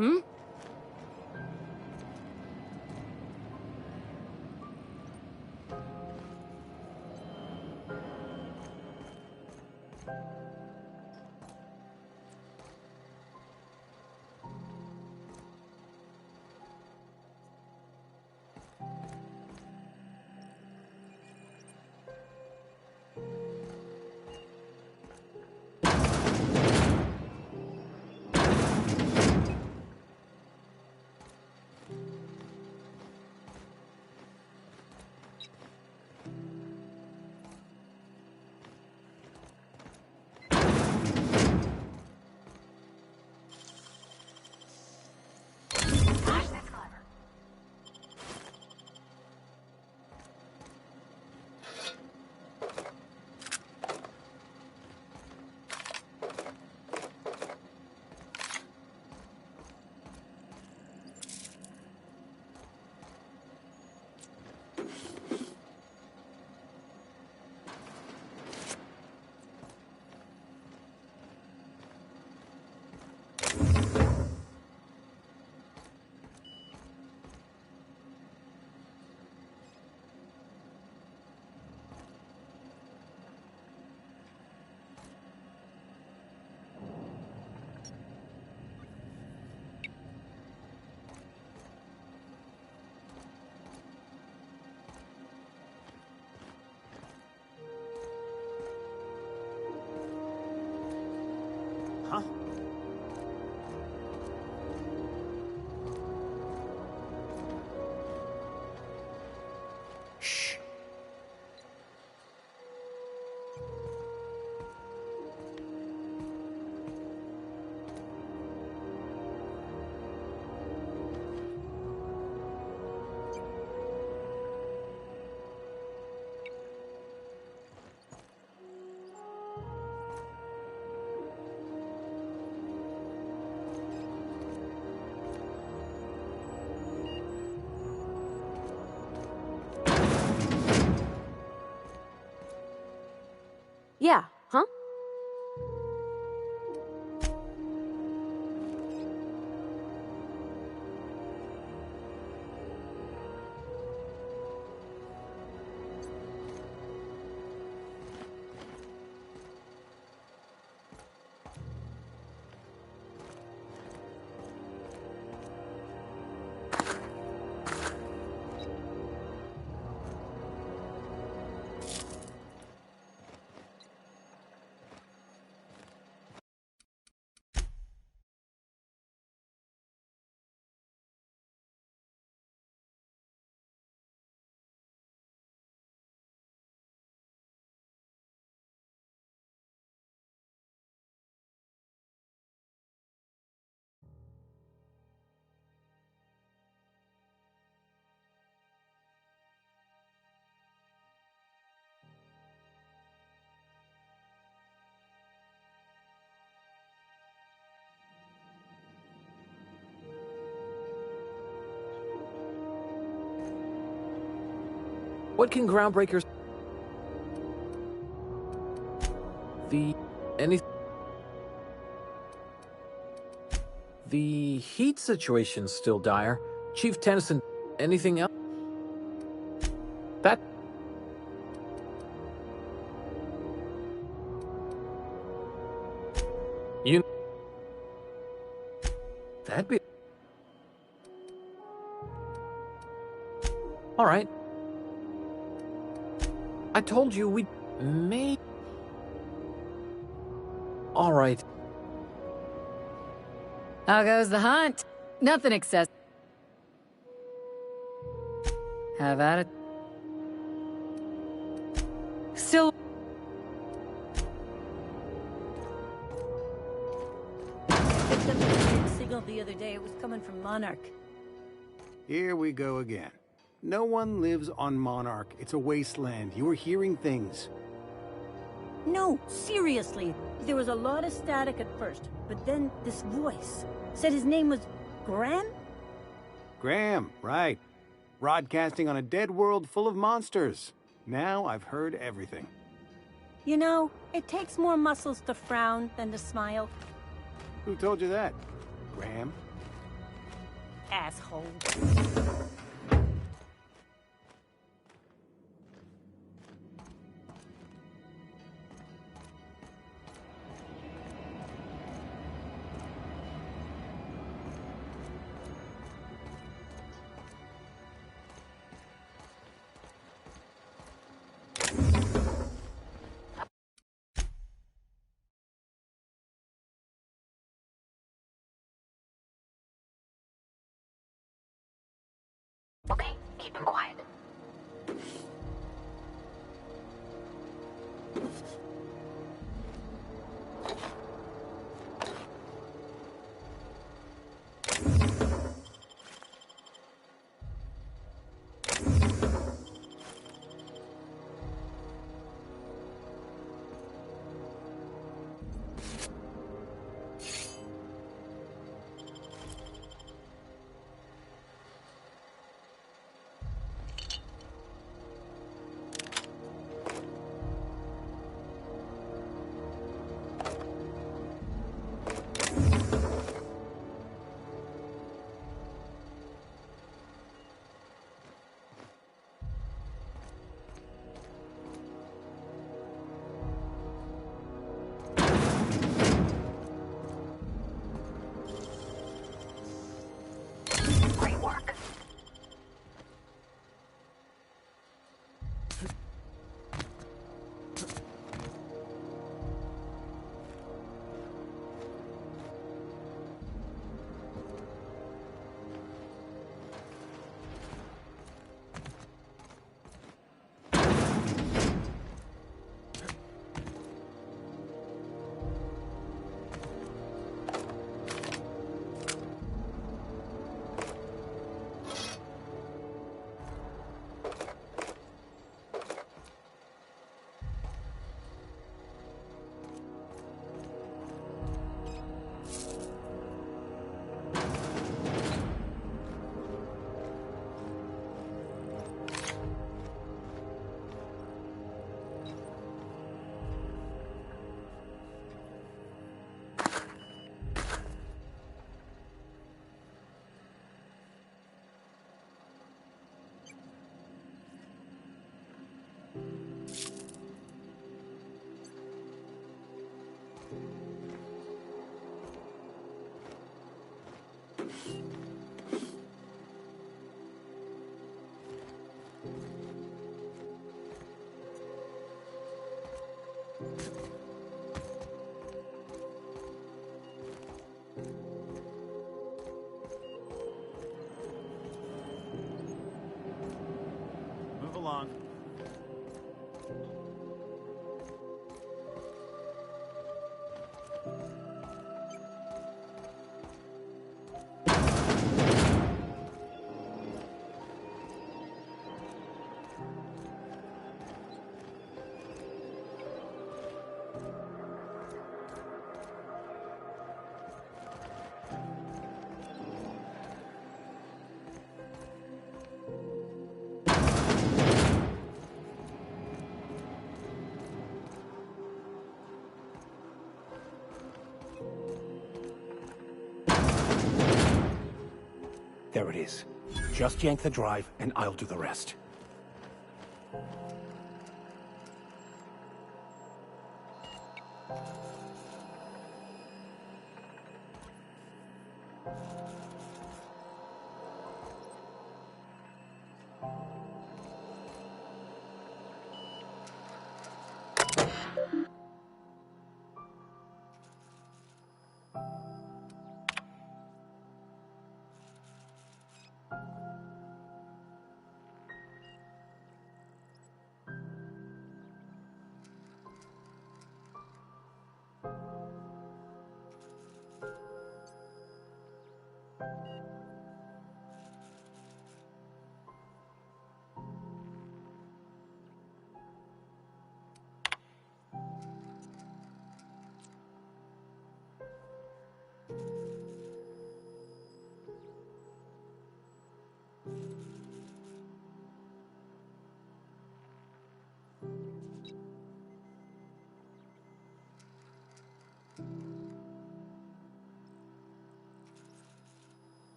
Hmm? Huh? Shh. What can groundbreakers... The heat situation's still dire. Chief Tennyson, anything else? That... You... That'd be... All right. I told you we may... All right. How goes the hunt? Nothing excessive. Have at it. Still... Picked up a signal the other day. It was coming from Monarch. Here we go again. No one lives on Monarch. It's a wasteland. You were hearing things. No, seriously. There was a lot of static at first, but then this voice said his name was Graham? Graham, right. Broadcasting on a dead world full of monsters. Now I've heard everything. You know, it takes more muscles to frown than to smile. Who told you that? Graham? Asshole. Okay, keep him quiet. There it is. Just yank the drive, and I'll do the rest.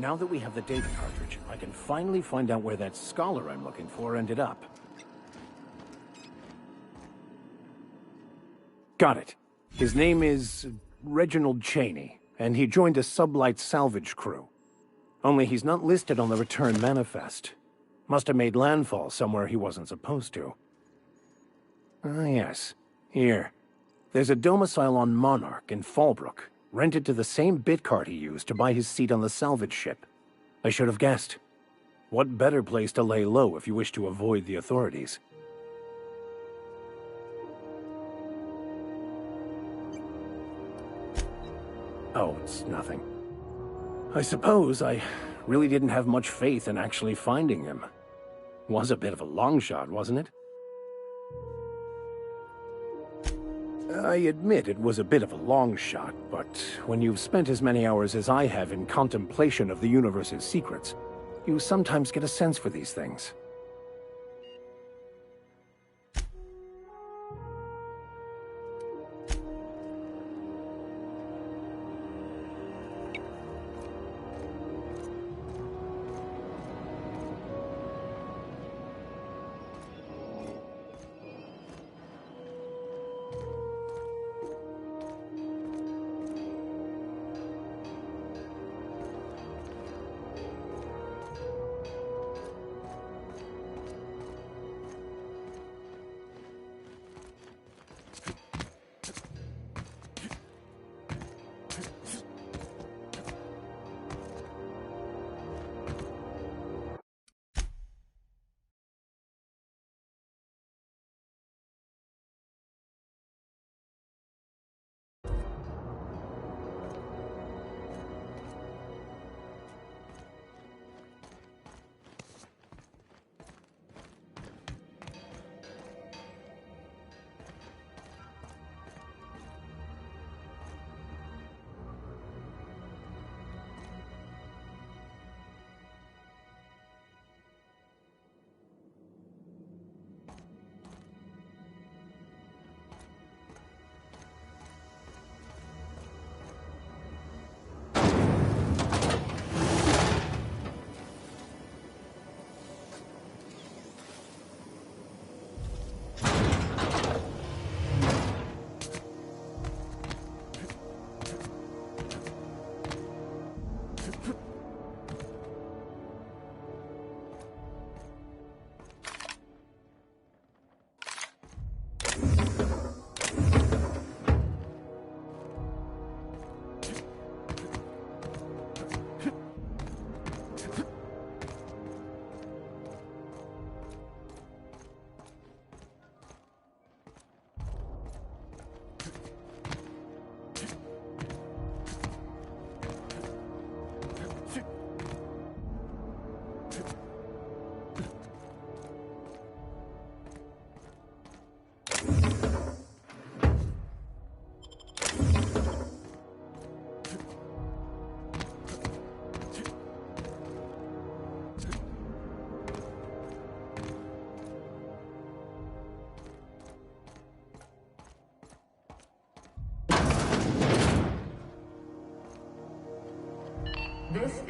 Now that we have the data cartridge, I can finally find out where that scholar I'm looking for ended up. Got it. His name is Reginald Cheney, and he joined a sublight salvage crew. Only he's not listed on the return manifest. Must have made landfall somewhere he wasn't supposed to. Ah, yes. Here. There's a domicile on Monarch in Fallbrook, rented to the same bit card he used to buy his seat on the salvage ship. I should have guessed. What better place to lay low if you wish to avoid the authorities? Oh, it's nothing. I suppose I really didn't have much faith in actually finding him. Was a bit of a long shot, wasn't it? I admit it was a bit of a long shot, but when you've spent as many hours as I have in contemplation of the universe's secrets, you sometimes get a sense for these things.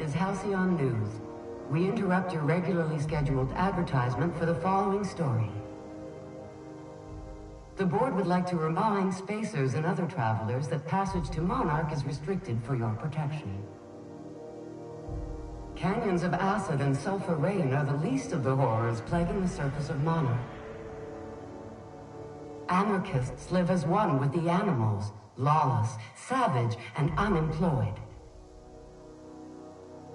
is Halcyon News. We interrupt your regularly scheduled advertisement for the following story. The board would like to remind spacers and other travelers that passage to Monarch is restricted for your protection. Canyons of acid and sulfur rain are the least of the horrors plaguing the surface of Monarch. Anarchists live as one with the animals, lawless, savage, and unemployed.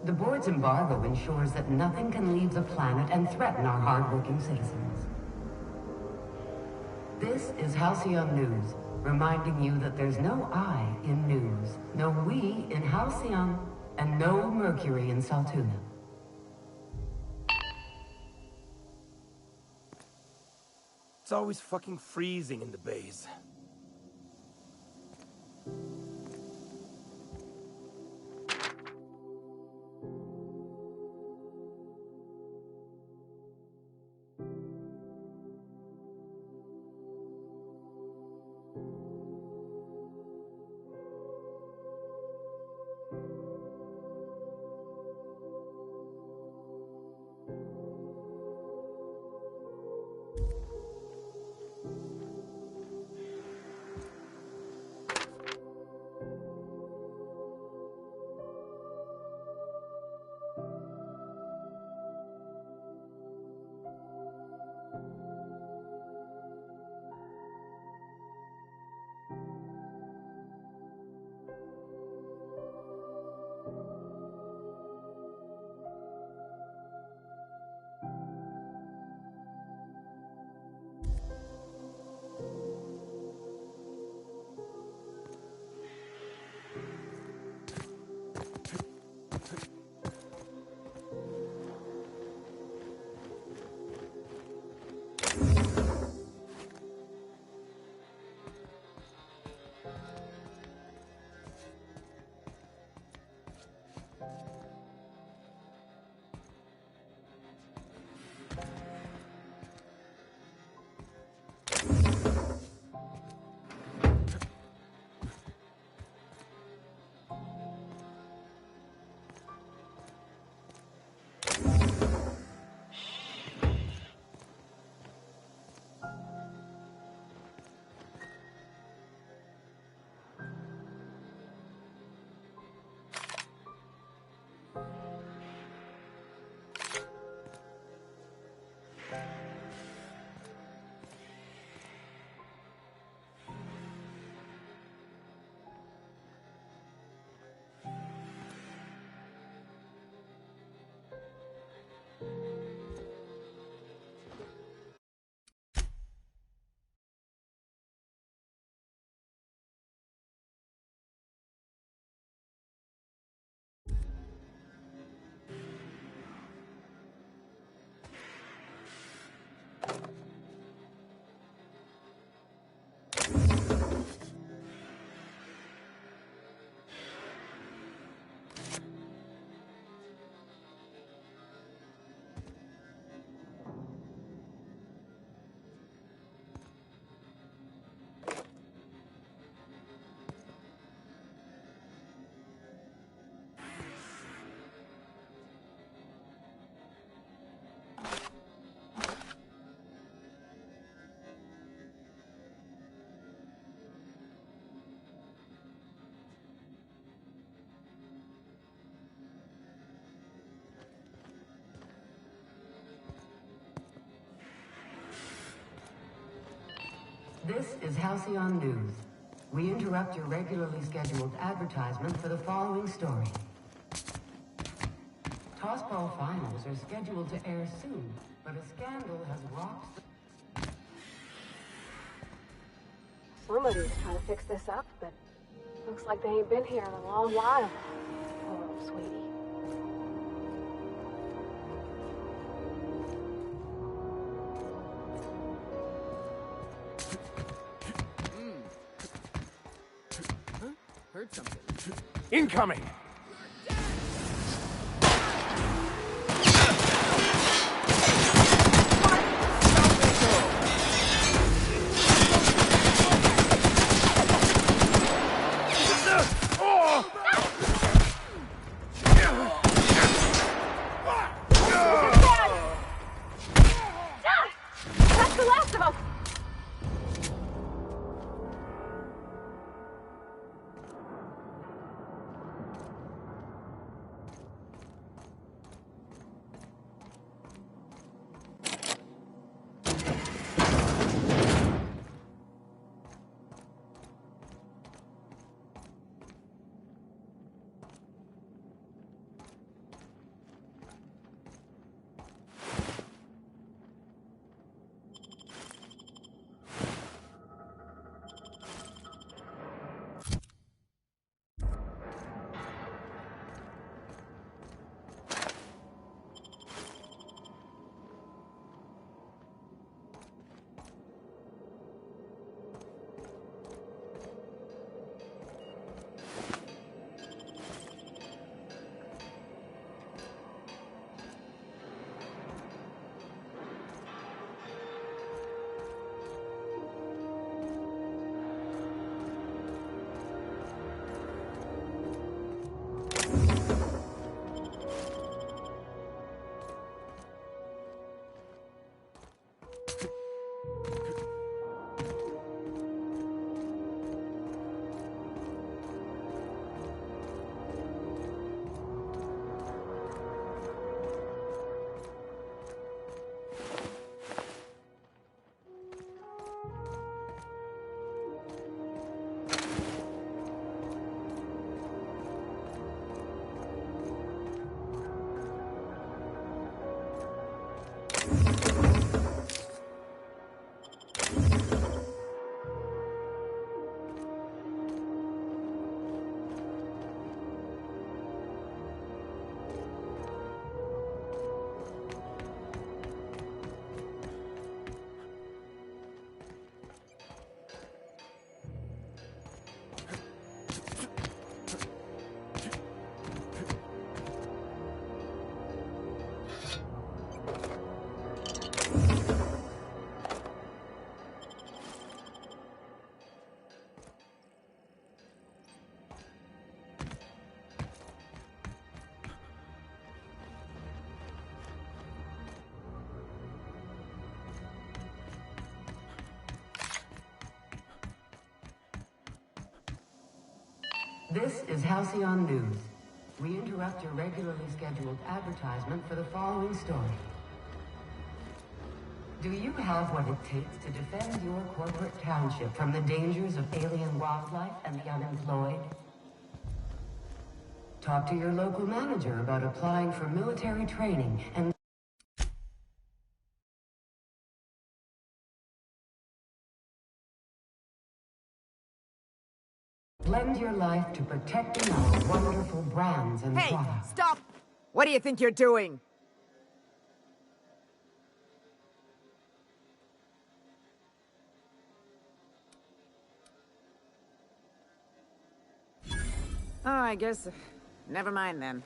The board's embargo ensures that nothing can leave the planet and threaten our hardworking citizens. This is Halcyon News, reminding you that there's no I in news, no we in Halcyon, and no Mercury in Saltuna. It's always fucking freezing in the bays. This is Halcyon News. We interrupt your regularly scheduled advertisement for the following story. Tossball finals are scheduled to air soon, but a scandal has rocked the... Somebody's trying to fix this up, but looks like they ain't been here in a long while. Poor old sweetie. Heard something. Incoming! This is Halcyon News. We interrupt your regularly scheduled advertisement for the following story. Do you have what it takes to defend your corporate township from the dangers of alien wildlife and the unemployed? Talk to your local manager about applying for military training and lend your life to protecting our wonderful brands and Hey, products. stop! What do you think you're doing? Oh, I guess... never mind then.